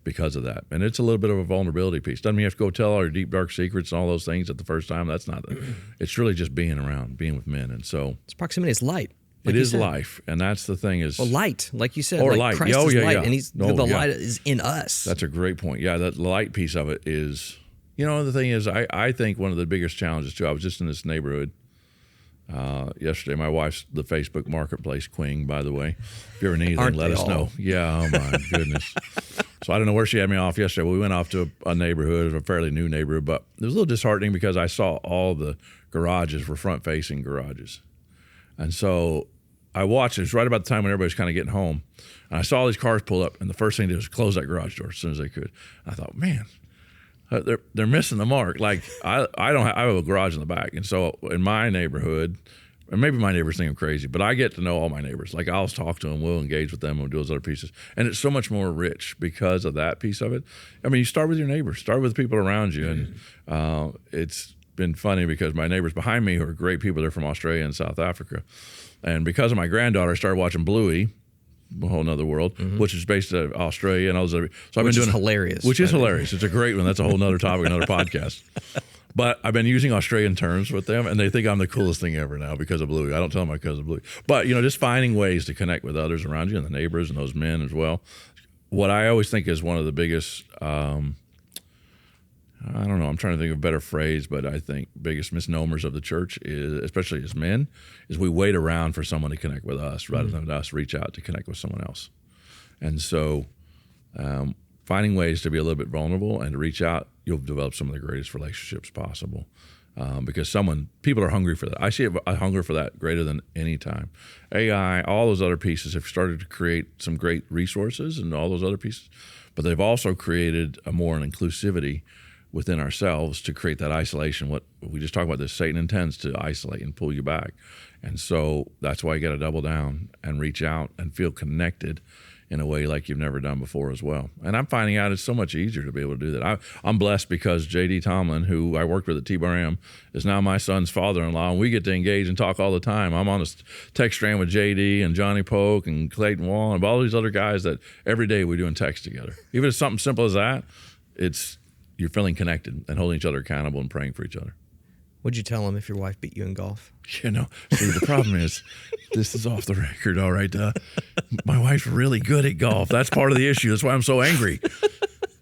because of that. And it's a little bit of a vulnerability piece. Doesn't mean you have to go tell all your deep, dark secrets and all those things at the first time. That's not it. It's really just being around, being with men. And so it's proximity. It's light. It is life, and that's the thing is... Well, light, like you said. Or like light. Christ is light, and the light is in us. That's a great point. Yeah, that light piece of it is... You know, the thing is, I think one of the biggest challenges, too, I was just in this neighborhood yesterday. My wife's the Facebook marketplace queen, by the way. If you ever need anything, let us know. Yeah, oh my goodness. So I don't know where she had me off yesterday. Well, we went off to a neighborhood, a fairly new neighborhood, but it was a little disheartening because I saw all the garages were front-facing garages. And so... I watched, it was right about the time when everybody was kind of getting home, and I saw all these cars pull up, and the first thing they did was close that garage door as soon as they could. And I thought, man, they're missing the mark. Like, I have a garage in the back, and so in my neighborhood, and maybe my neighbors think I'm crazy, but I get to know all my neighbors. Like, I'll talk to them, we'll engage with them, we'll do those other pieces. And it's so much more rich because of that piece of it. I mean, you start with your neighbors, start with the people around you, and it's been funny because my neighbors behind me who are great people, they're from Australia and South Africa. And because of my granddaughter, I started watching Bluey, a whole nother world, which is based in Australia and all those other. So I've been doing hilarious. Which is hilarious. It's a great one. That's a whole nother topic, another podcast. But I've been using Australian terms with them, and they think I'm the coolest thing ever now because of Bluey. I don't tell them because of Bluey. But, you know, just finding ways to connect with others around you and the neighbors and those men as well. What I always think is one of the biggest, I don't know, I'm trying to think of a better phrase, but I think biggest misnomers of the church is, especially as men, is we wait around for someone to connect with us rather than us reach out to connect with someone else. And so finding ways to be a little bit vulnerable and to reach out, you'll develop some of the greatest relationships possible. Because people are hungry for that. I see a hunger for that greater than any time. AI, all those other pieces have started to create some great resources and all those other pieces, but they've also created a more inclusivity within ourselves to create that isolation. What we just talked about this, Satan intends to isolate and pull you back. And so that's why you got to double down and reach out and feel connected in a way like you've never done before as well. And I'm finding out it's so much easier to be able to do that. I'm blessed because J.D. Tomlin, who I worked with at T-Bar-M, is now my son's father-in-law, and we get to engage and talk all the time. I'm on a text strand with J.D. and Johnny Polk and Clayton Wall and all these other guys that every day we're doing text together. Even if it's something simple as that, you're feeling connected and holding each other accountable and praying for each other. What'd you tell him if your wife beat you in golf? You know, see, the problem is, this is off the record, all right? My wife's really good at golf. That's part of the issue. That's why I'm so angry.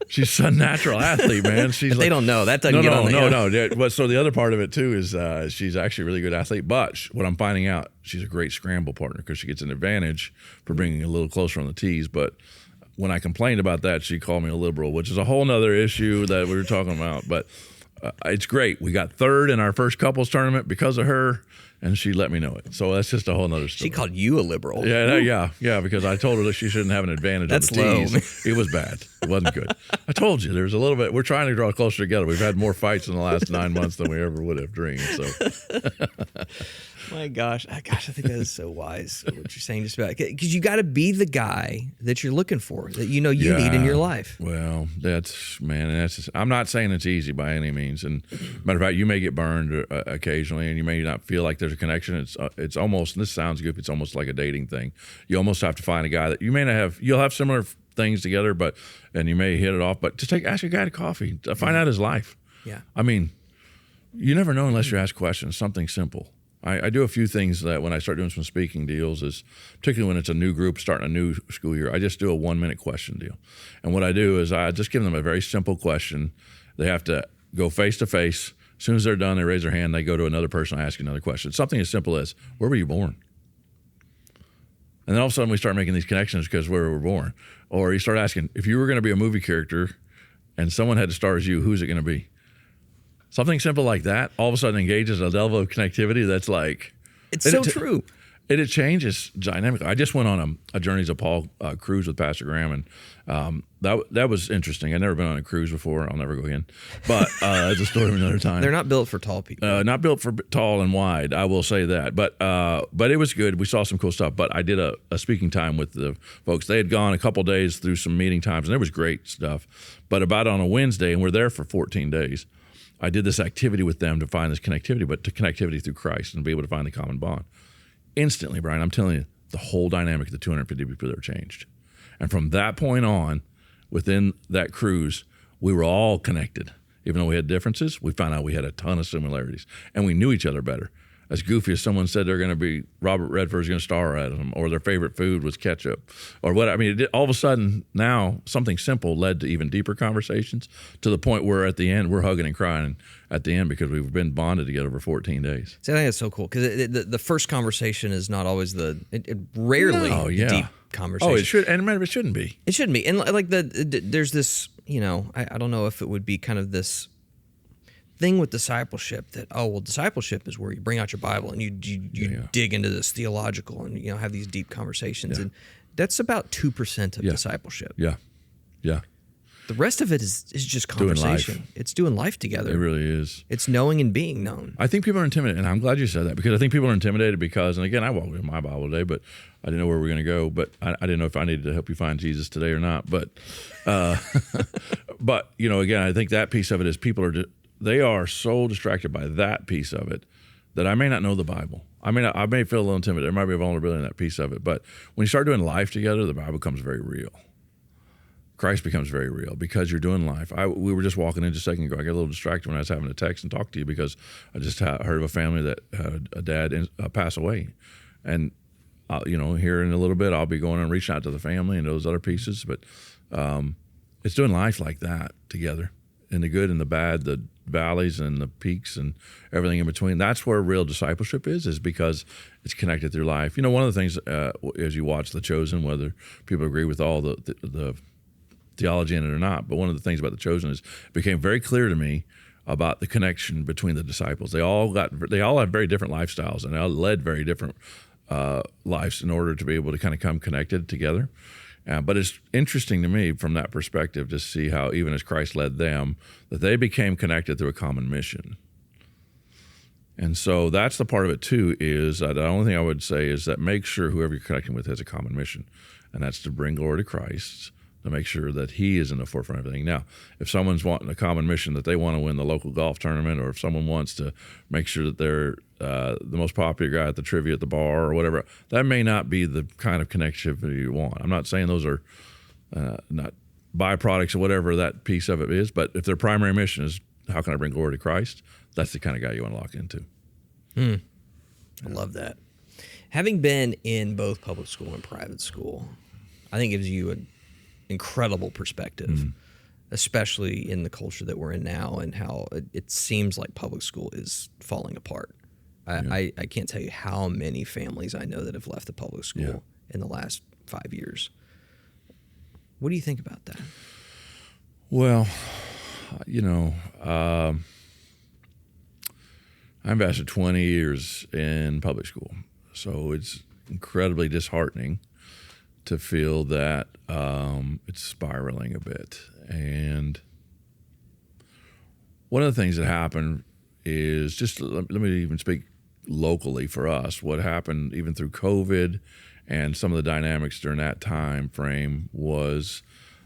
She's a natural athlete, man. She's they don't know. That doesn't get on the No. But so the other part of it, too, is she's actually a really good athlete. But what I'm finding out, she's a great scramble partner because she gets an advantage for bringing a little closer on the tees. But when I complained about that, she called me a liberal, which is a whole nother issue that we were talking about. But it's great. We got third in our first couples tournament because of her, and she let me know it. So that's just a whole nother story. She called you a liberal. Yeah, because I told her that she shouldn't have an advantage on the tees. It was bad. It wasn't good. I told you, there's a little bit. We're trying to draw closer together. We've had more fights in the last 9 months than we ever would have dreamed. So. My gosh, I think that is so wise what you're saying just about, because you got to be the guy that you're looking for, that you need in your life. Well, I'm not saying it's easy by any means. And matter of fact, you may get burned occasionally, and you may not feel like there's a connection. It's almost, and this sounds good, it's almost like a dating thing. You almost have to find a guy that you may not have. You'll have similar things together, and you may hit it off. But just ask a guy to coffee, find out his life. Yeah, I mean, you never know unless you ask questions. Something simple. I do a few things that when I start doing some speaking deals is, particularly when it's a new group starting a new school year, I just do a 1-minute question deal. And what I do is I just give them a very simple question. They have to go face to face, As soon as they're done, they raise their hand, they go to another person, I ask you another question. Something as simple as, where were you born? And then all of a sudden we start making these connections because where we were born. Or you start asking, if you were going to be a movie character and someone had to star as you, who's it going to be? Something simple like that all of a sudden engages a level of connectivity that's like... It's so true. It changes dynamically. I just went on a Journeys of Paul cruise with Pastor Graham, and that was interesting. I've never been on a cruise before. I'll never go again. But it's a story of another time. They're not built for tall people. Not built for tall and wide, I will say that. But it was good. We saw some cool stuff. But I did a speaking time with the folks. They had gone a couple days through some meeting times, and there was great stuff. But about on a Wednesday, and we're there for 14 days, I did this activity with them to find this connectivity, but to connectivity through Christ and be able to find the common bond. Instantly, Brian, I'm telling you, the whole dynamic of the 250 people there changed. And from that point on, within that cruise, we were all connected. Even though we had differences, we found out we had a ton of similarities. And we knew each other better. As goofy as someone said they're going to be, Robert Redford's going to star at them, or their favorite food was ketchup, or what. I mean, all of a sudden, now, something simple led to even deeper conversations, to the point where at the end, we're hugging and crying at the end because we've been bonded together for 14 days. See, I think that's so cool, because the first conversation is not always it rarely deep conversation. Oh, it should, and it shouldn't be. It shouldn't be. And like there's this, I don't know if it would be kind of this thing with discipleship that, discipleship is where you bring out your Bible and you dig into this theological and have these deep conversations, and that's about 2% of discipleship. Yeah. The rest of it is just conversation. It's doing life together. It really is. It's knowing and being known. I think people are intimidated, and I'm glad you said that, because I think people are intimidated because, and again, I walked with my Bible today, but I didn't know where we were going to go, but I didn't know if I needed to help you find Jesus today or not. But, again, I think that piece of it is they are so distracted by that piece of it that I may not know the Bible. I may feel a little intimidated. There might be a vulnerability in that piece of it. But when you start doing life together, the Bible becomes very real. Christ becomes very real because you're doing life. We were just walking in just a second ago. I got a little distracted when I was having to text and talk to you because I just heard of a family that had a dad pass away. And, here in a little bit, I'll be going and reaching out to the family and those other pieces. But it's doing life like that together, in the good and the bad, the valleys and the peaks and everything in between. That's where real discipleship is because it's connected through life. One of the things as you watch The Chosen, whether people agree with all the theology in it or not, but one of the things about The Chosen is it became very clear to me about the connection between the disciples. They all had very different lifestyles, and they all led very different lives in order to be able to kind of come connected together. But it's interesting to me from that perspective to see how even as Christ led them, that they became connected through a common mission. And so that's the part of it too, is the only thing I would say is that make sure whoever you're connecting with has a common mission, and that's to bring glory to Christ, to make sure that he is in the forefront of everything. Now, if someone's wanting a common mission that they want to win the local golf tournament, or if someone wants to make sure that they're the most popular guy at the trivia at the bar or whatever, that may not be the kind of connectivity you want. I'm not saying those are not byproducts or whatever that piece of it is, but if their primary mission is how can I bring glory to Christ, that's the kind of guy you want to lock into. I love that. Having been in both public school and private school, I think it gives you an incredible perspective, especially in the culture that we're in now and how it seems like public school is falling apart. I can't tell you how many families I know that have left the public school in the last 5 years. What do you think about that? Well, I invested 20 years in public school, so it's incredibly disheartening to feel that it's spiraling a bit. And one of the things that happened is, just let me even speak locally for us, what happened even through COVID and some of the dynamics during that time frame was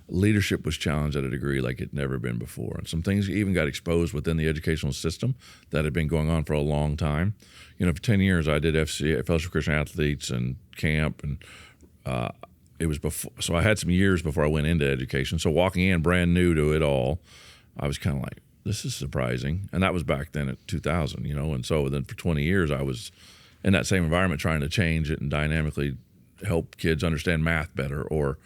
leadership was challenged at a degree like it never been before. And some things even got exposed within the educational system that had been going on for a long time. For 10 years I did FCA, Fellowship of Christian Athletes, and camp, and it was before, so I had some years before I went into education. So walking in brand new to it all, I was kind of like, this is surprising. And that was back then at 2000, and so then for 20 years I was in that same environment trying to change it and dynamically help kids understand math better, or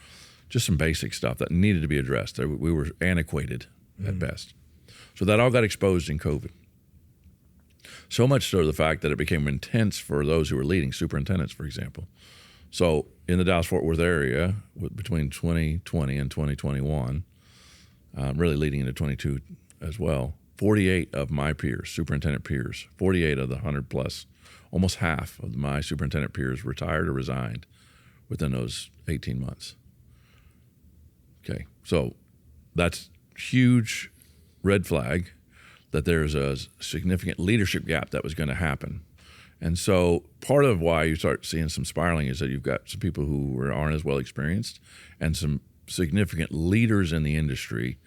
just some basic stuff that needed to be addressed. We were antiquated at best. So that all got exposed in COVID. So much so the fact that it became intense for those who were leading, superintendents, for example. So in the Dallas-Fort Worth area, between 2020 and 2021, really leading into 22 as well, 48 of my peers, superintendent peers, 48 of the 100 plus, almost half of my superintendent peers retired or resigned within those 18 months. Okay, so that's huge red flag that there's a significant leadership gap that was going to happen. And so part of why you start seeing some spiraling is that you've got some people who aren't as well experienced and some significant leaders in the industry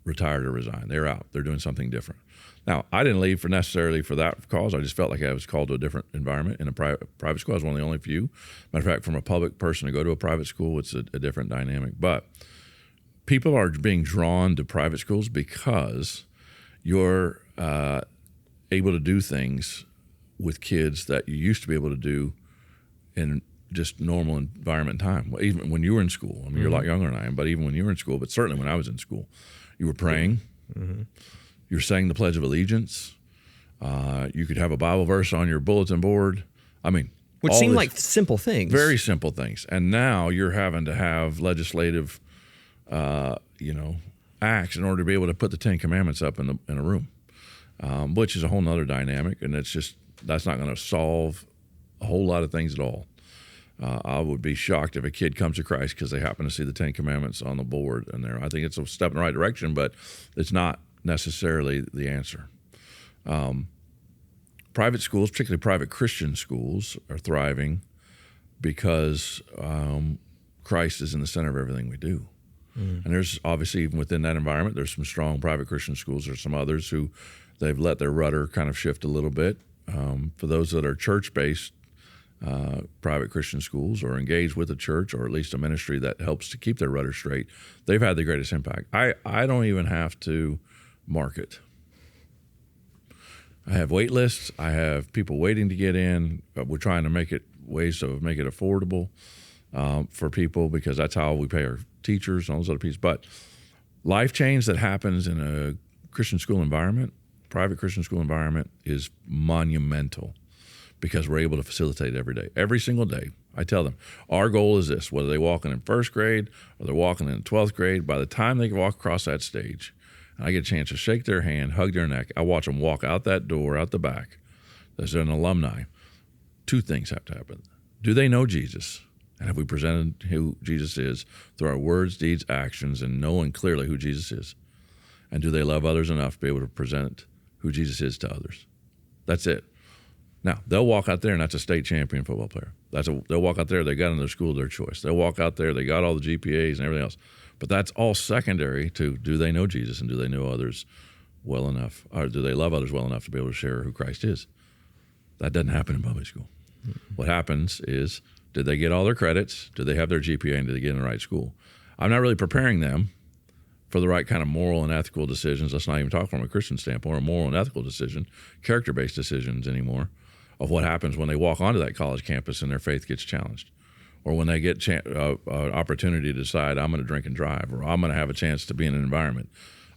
retired or resigned. They're out. They're doing something different. Now, I didn't leave necessarily for that cause. I just felt like I was called to a different environment. In a private school, I was one of the only few. Matter of fact, from a public person to go to a private school, it's a different dynamic. But people are being drawn to private schools because you're able to do things with kids that you used to be able to do in just normal environment and time. Well, even when you were in school, I mean, you're a lot younger than I am, but even when you were in school, but certainly when I was in school, you were praying, you're saying the Pledge of Allegiance, you could have a Bible verse on your bulletin board. I mean, which seemed like simple things. Very simple things. And now you're having to have legislative, acts in order to be able to put the 10 Commandments up in a room, which is a whole nother dynamic. And that's not going to solve a whole lot of things at all. I would be shocked if a kid comes to Christ because they happen to see the 10 Commandments on the board in there. I think it's a step in the right direction, but it's not necessarily the answer. Private schools, particularly private Christian schools, are thriving because Christ is in the center of everything we do. And there's obviously, even within that environment, there's some strong private Christian schools. There's some others who they've let their rudder kind of shift a little bit. For those that are church-based private Christian schools or engaged with a church or at least a ministry that helps to keep their rudder straight, they've had the greatest impact. I don't even have to market. I have wait lists. I have people waiting to get in. We're trying to make it ways to make it affordable for people because that's how we pay our teachers and all those other pieces. But life change that happens in a Christian school environment, private Christian school environment, is monumental because we're able to facilitate every day. Every single day, I tell them, our goal is this, whether they're walking in first grade or they're walking in 12th grade, by the time they walk across that stage, and I get a chance to shake their hand, hug their neck, I watch them walk out that door, out the back, as an alumni. Two things have to happen. Do they know Jesus? And have we presented who Jesus is through our words, deeds, actions, and knowing clearly who Jesus is? And do they love others enough to be able to present who Jesus is to others? That's it. Now, they'll walk out there, and that's a state champion football player. They'll walk out there, they got in their school of their choice. They'll walk out there, they got all the GPAs and everything else. But that's all secondary to, do they know Jesus and do they know others well enough, or do they love others well enough to be able to share who Christ is? That doesn't happen in public school. What happens is, did they get all their credits? Did they have their GPA? And did they get in the right school? I'm not really preparing them for the right kind of moral and ethical decisions. Let's not even talk from a Christian standpoint, or moral and ethical decision, character-based decisions anymore, of what happens when they walk onto that college campus and their faith gets challenged, or when they get an opportunity to decide, I'm going to drink and drive, or I'm going to have a chance to be in an environment.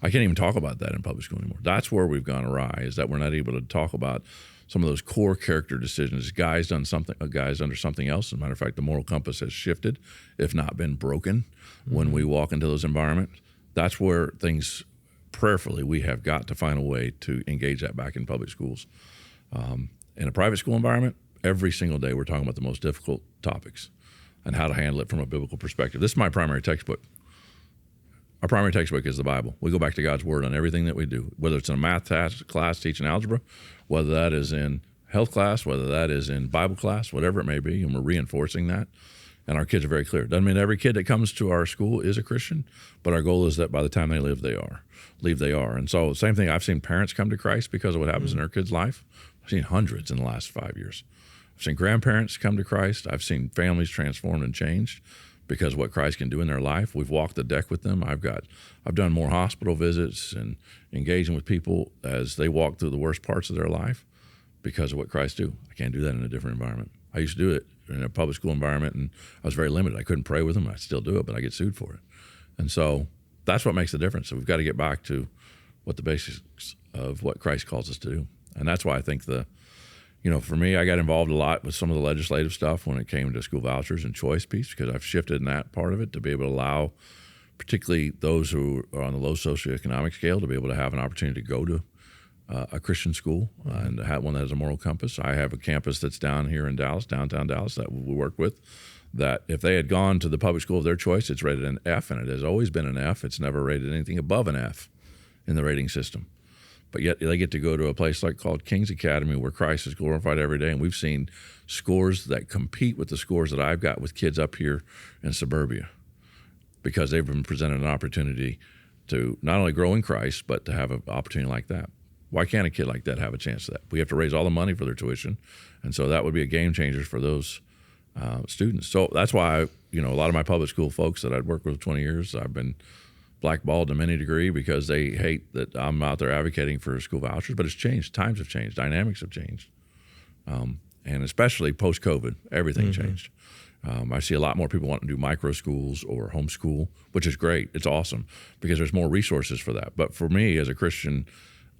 I can't even talk about that in public school anymore. That's where we've gone awry, is that we're not able to talk about some of those core character decisions. Guy's done something, a guy's under something else. As a matter of fact, the moral compass has shifted, if not been broken, when we walk into those environments. That's where things, prayerfully, we have got to find a way to engage that back in public schools. In a private school environment, every single day we're talking about the most difficult topics and how to handle it from a biblical perspective. This is my primary textbook. Our primary textbook is the Bible. We go back to God's Word on everything that we do, whether it's in a math class teaching algebra, whether that is in health class, whether that is in Bible class, whatever it may be, and we're reinforcing that. And our kids are very clear. Doesn't mean every kid that comes to our school is a Christian, but our goal is that by the time they leave, they are. And so same thing, I've seen parents come to Christ because of what happens in their kids' life. I've seen hundreds in the last 5 years. I've seen grandparents come to Christ. I've seen families transformed and changed because of what Christ can do in their life. We've walked the deck with them. I've done more hospital visits and engaging with people as they walk through the worst parts of their life because of what Christ do. I can't do that in a different environment. I used to do it in a public school environment, and I was very limited. I couldn't pray with them. I still do it, but I get sued for it. And so that's what makes the difference. So we've got to get back to what the basics of what Christ calls us to do. And that's why I think for me, I got involved a lot with some of the legislative stuff when it came to school vouchers and choice piece, because I've shifted in that part of it to be able to allow particularly those who are on the low socioeconomic scale to be able to have an opportunity to go to a Christian school and to have one that has a moral compass. I have a campus that's down here in Dallas, downtown Dallas, that we work with, that if they had gone to the public school of their choice, it's rated an F, and it has always been an F. It's never rated anything above an F in the rating system. But yet they get to go to a place called King's Academy, where Christ is glorified every day. And we've seen scores that compete with the scores that I've got with kids up here in suburbia, because they've been presented an opportunity to not only grow in Christ, but to have an opportunity like that. Why can't a kid like that have a chance to that? We have to raise all the money for their tuition. And so that would be a game changer for those students. So that's why, a lot of my public school folks that I'd worked with 20 years, I've been blackballed to many degree because they hate that I'm out there advocating for school vouchers. But it's changed. Times have changed. Dynamics have changed. And especially post-COVID, everything changed. I see a lot more people wanting to do micro schools or homeschool, which is great. It's awesome because there's more resources for that. But for me as a Christian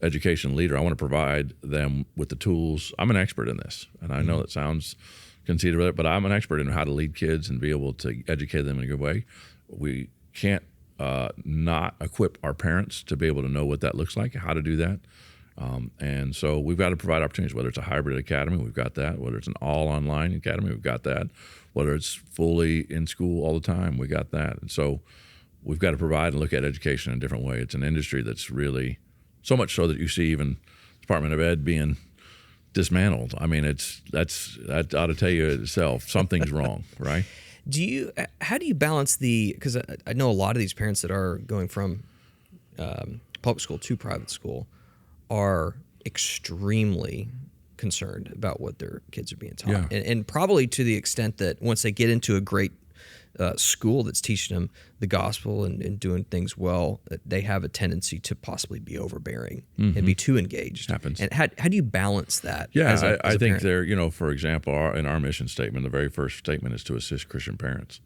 education leader, I want to provide them with the tools. I'm an expert in this, and I know that sounds conceited with it, but I'm an expert in how to lead kids and be able to educate them in a good way. We can't not equip our parents to be able to know what that looks like, how to do that. And so we've got to provide opportunities, whether it's a hybrid academy, we've got that. Whether it's an all online academy, we've got that. Whether it's fully in school all the time, we got that. And so we've got to provide and look at education in a different way. It's an industry that's really, so much so that you see even Department of Ed being dismantled. I mean, that ought to tell you itself, something's wrong, right? How do you balance because I know a lot of these parents that are going from public school to private school are extremely concerned about what their kids are being taught. Yeah. And probably to the extent that once they get into a great school that's teaching them the gospel and doing things well, they have a tendency to possibly be overbearing and be too engaged. Happens. And how do you balance that? Yeah, I think parent? there, for example, in our mission statement, the very first statement is to assist Christian parents.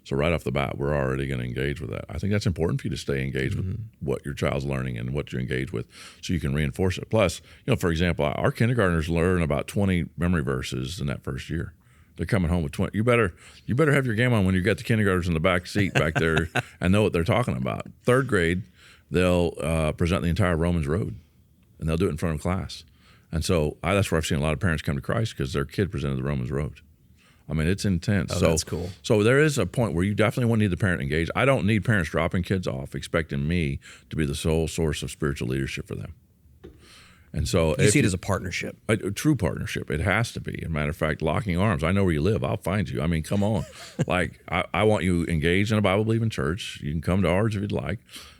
So right off the bat, we're already going to engage with that. I think that's important for you to stay engaged with what your child's learning and what you engage with, so you can reinforce it. Plus, for example, our kindergartners learn about 20 memory verses in that first year. They're coming home with 20. You better have your game on when you got the kindergartners in the back seat back there and know what they're talking about. Third grade, they'll present the entire Romans Road, and they'll do it in front of class. And so that's where I've seen a lot of parents come to Christ, because their kid presented the Romans Road. I mean, it's intense. Oh, that's cool. So there is a point where you definitely want to need the parent engaged. I don't need parents dropping kids off expecting me to be the sole source of spiritual leadership for them. And so you see it as a partnership. A true partnership. It has to be. As a matter of fact, locking arms. I know where you live. I'll find you. I mean, come on. I want you engaged in a Bible-believing church. You can come to ours if you'd like.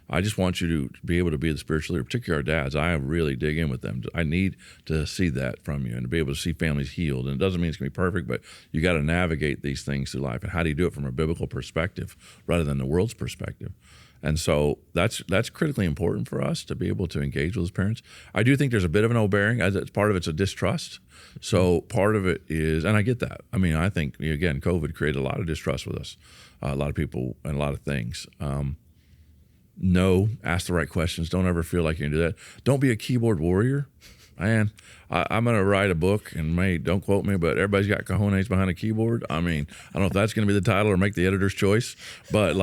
I just want you to be able to be the spiritual leader, particularly our dads. I really dig in with them. I need to see that from you and to be able to see families healed. And it doesn't mean it's going to be perfect, but you got to navigate these things through life. And how do you do it from a biblical perspective rather than the world's perspective? And so that's critically important for us to be able to engage with those parents. I do think there's a bit of an overbearing. Part of it's a distrust. So part of it is, and I get that. I mean, I think, again, COVID created a lot of distrust with us, a lot of people and a lot of things. No, ask the right questions. Don't ever feel like you can do that. Don't be a keyboard warrior. Man, I'm going to write a book, and don't quote me, but everybody's got cojones behind a keyboard. I mean, I don't know if that's going to be the title or make the editor's choice, but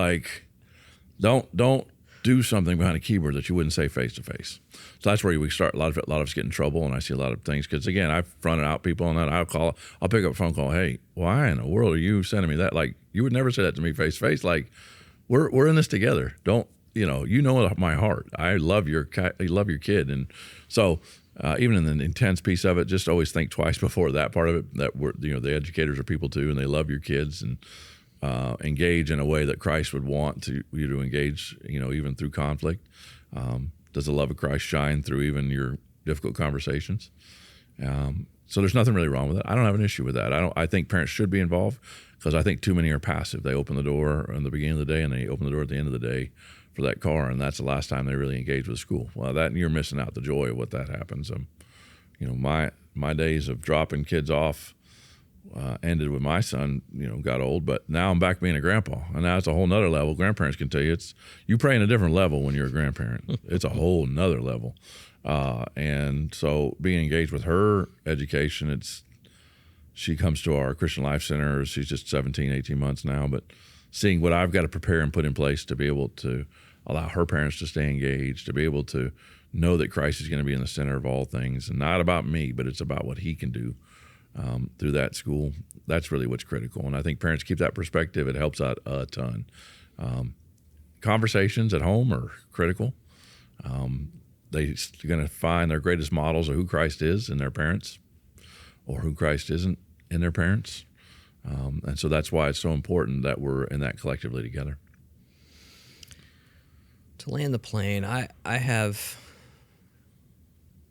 don't do something behind a keyboard that you wouldn't say face to face. So that's where we start. A lot of us get in trouble, and I see a lot of things because, again, I've fronted out people on that. I'll pick up a phone call. Hey, why in the world are you sending me that? Like, you would never say that to me face to face. Like, we're in this together. Don't. You know my heart. I love your kid, and so even in the intense piece of it, just always think twice before that part of it. That the educators are people too, and they love your kids and engage in a way that Christ would want you to engage. Even through conflict. Does the love of Christ shine through even your difficult conversations? So there's nothing really wrong with it. I don't have an issue with that. I think parents should be involved, because I think too many are passive. They open the door in the beginning of the day, and they open the door at the end of the day for that car, and that's the last time they really engage with school. Well, you're missing out the joy of what that happens. My days of dropping kids off ended with my son, got old, but now I'm back being a grandpa, and now it's a whole nother level. Grandparents can tell you you pray in a different level when you're a grandparent. It's a whole nother level. And so being engaged with her education, she comes to our Christian Life Center. She's just 17, 18 months now, but seeing what I've got to prepare and put in place to be able to allow her parents to stay engaged, to be able to know that Christ is going to be in the center of all things, and not about me, but it's about what he can do through that school. That's really what's critical. And I think parents keep that perspective. It helps out a ton. Conversations at home are critical. They're going to find their greatest models of who Christ is in their parents, or who Christ isn't in their parents. And so that's why it's so important that we're in that collectively together. To land the plane, I have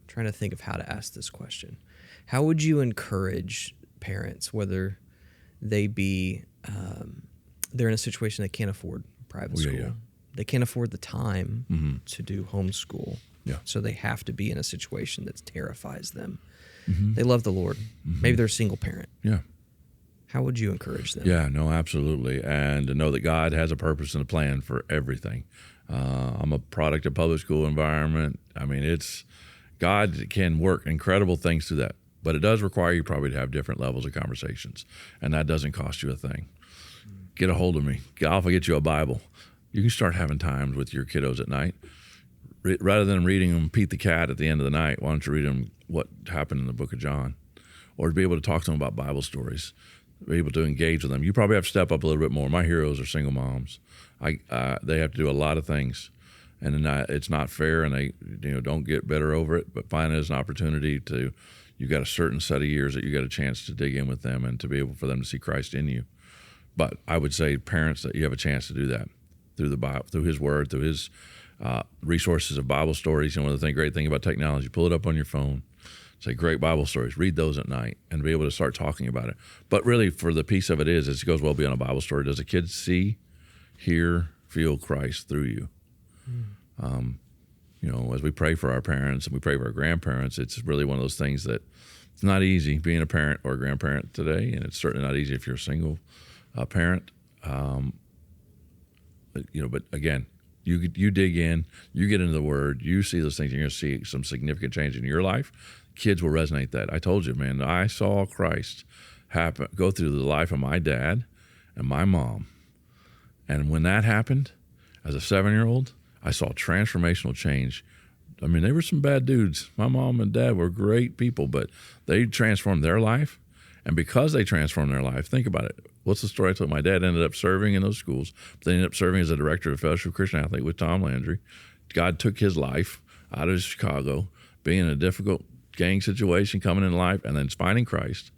trying to think of how to ask this question. How would you encourage parents, whether they be they're in a situation they can't afford private school, they can't afford the time to do homeschool, so they have to be in a situation that terrifies them. They love the Lord. Maybe they're a single parent. How would you encourage them? Yeah, no, absolutely. And to know that God has a purpose and a plan for everything. I'm a product of public school environment. I mean, God can work incredible things through that, but it does require you probably to have different levels of conversations, and that doesn't cost you a thing. Get a hold of me. I'll get you a Bible. You can start having times with your kiddos at night. Rather than reading them Pete the Cat at the end of the night, why don't you read them what happened in the book of John? Or to be able to talk to them about Bible stories, be able to engage with them. You probably have to step up a little bit more. My heroes are single moms. They have to do a lot of things, and it's not fair, and they don't get better over it, but find it as an opportunity you got a certain set of years that you got a chance to dig in with them and to be able for them to see Christ in you. But I would say parents that you have a chance to do that through the Bible, through His Word, through His resources of Bible stories. And one of the great thing about technology, pull it up on your phone, say great Bible stories, read those at night, and be able to start talking about it. But really, for the piece of it is it goes well beyond a Bible story. Does a kid see, hear, feel Christ through you? As we pray for our parents and we pray for our grandparents, it's really one of those things that it's not easy being a parent or a grandparent today, and it's certainly not easy if you're a single parent. But again, you dig in, you get into the Word, you see those things, you're going to see some significant change in your life. Kids will resonate that. I told you, man, I saw Christ go through the life of my dad and my mom. And when that happened, as a 7-year-old, I saw transformational change. I mean, they were some bad dudes. My mom and dad were great people, but they transformed their life. And because they transformed their life, think about it. What's the story I told? My dad ended up serving in those schools. They ended up serving as a director of Prestonwood Christian Academy with Tom Landry. God took his life out of Chicago, being in a difficult gang situation, coming in life, and then finding Christ,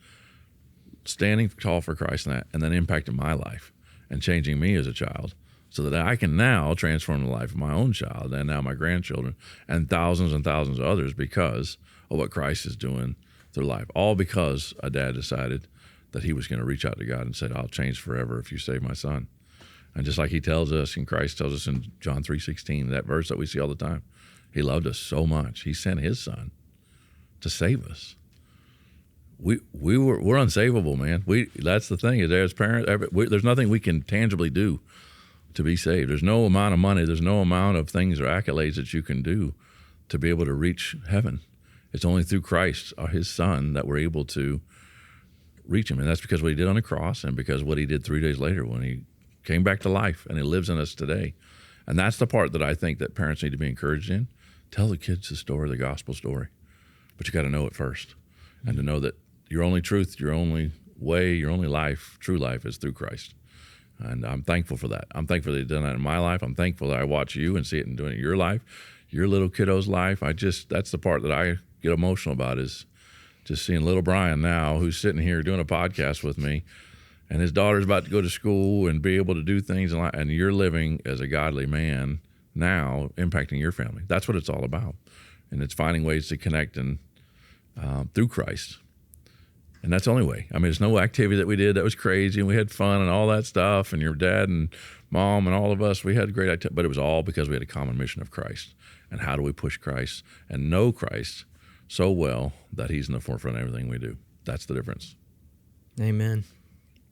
standing tall for Christ in that, and then impacting my life and changing me as a child so that I can now transform the life of my own child and now my grandchildren and thousands of others because of what Christ is doing through life. All because a dad decided that he was going to reach out to God and said, I'll change forever if you save my son. And just like he tells us, and Christ tells us in John 3:16, that verse that we see all the time, he loved us so much, he sent his son to save us. We're unsavable, man. That's the thing is, as parents, there's nothing we can tangibly do to be saved. There's no amount of money, there's no amount of things or accolades that you can do to be able to reach heaven. It's only through Christ, his son, that we're able to reach him. And that's because what he did on the cross and because what he did 3 days later when he came back to life and he lives in us today. And that's the part that I think that parents need to be encouraged in. Tell the kids the story, the gospel story. But you got to know it first. And to know that your only truth, your only way, your only life, true life is through Christ. And I'm thankful for that. I'm thankful that he's done that in my life. I'm thankful that I watch you and see it and doing it in your life, your little kiddo's life. That's the part that I get emotional about is just seeing little Brian now who's sitting here doing a podcast with me and his daughter's about to go to school and be able to do things and you're living as a godly man now impacting your family. That's what it's all about. And it's finding ways to connect and through Christ. And that's the only way. I mean, there's no activity that we did that was crazy and we had fun and all that stuff and your dad and mom and all of us, we had great activity, but it was all because we had a common mission of Christ. And how do we push Christ and know Christ so well that he's in the forefront of everything we do? That's the difference. Amen.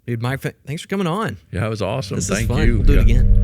Dude, Mike, thanks for coming on. Yeah, it was awesome. This Thank is fun. you. We'll do it again.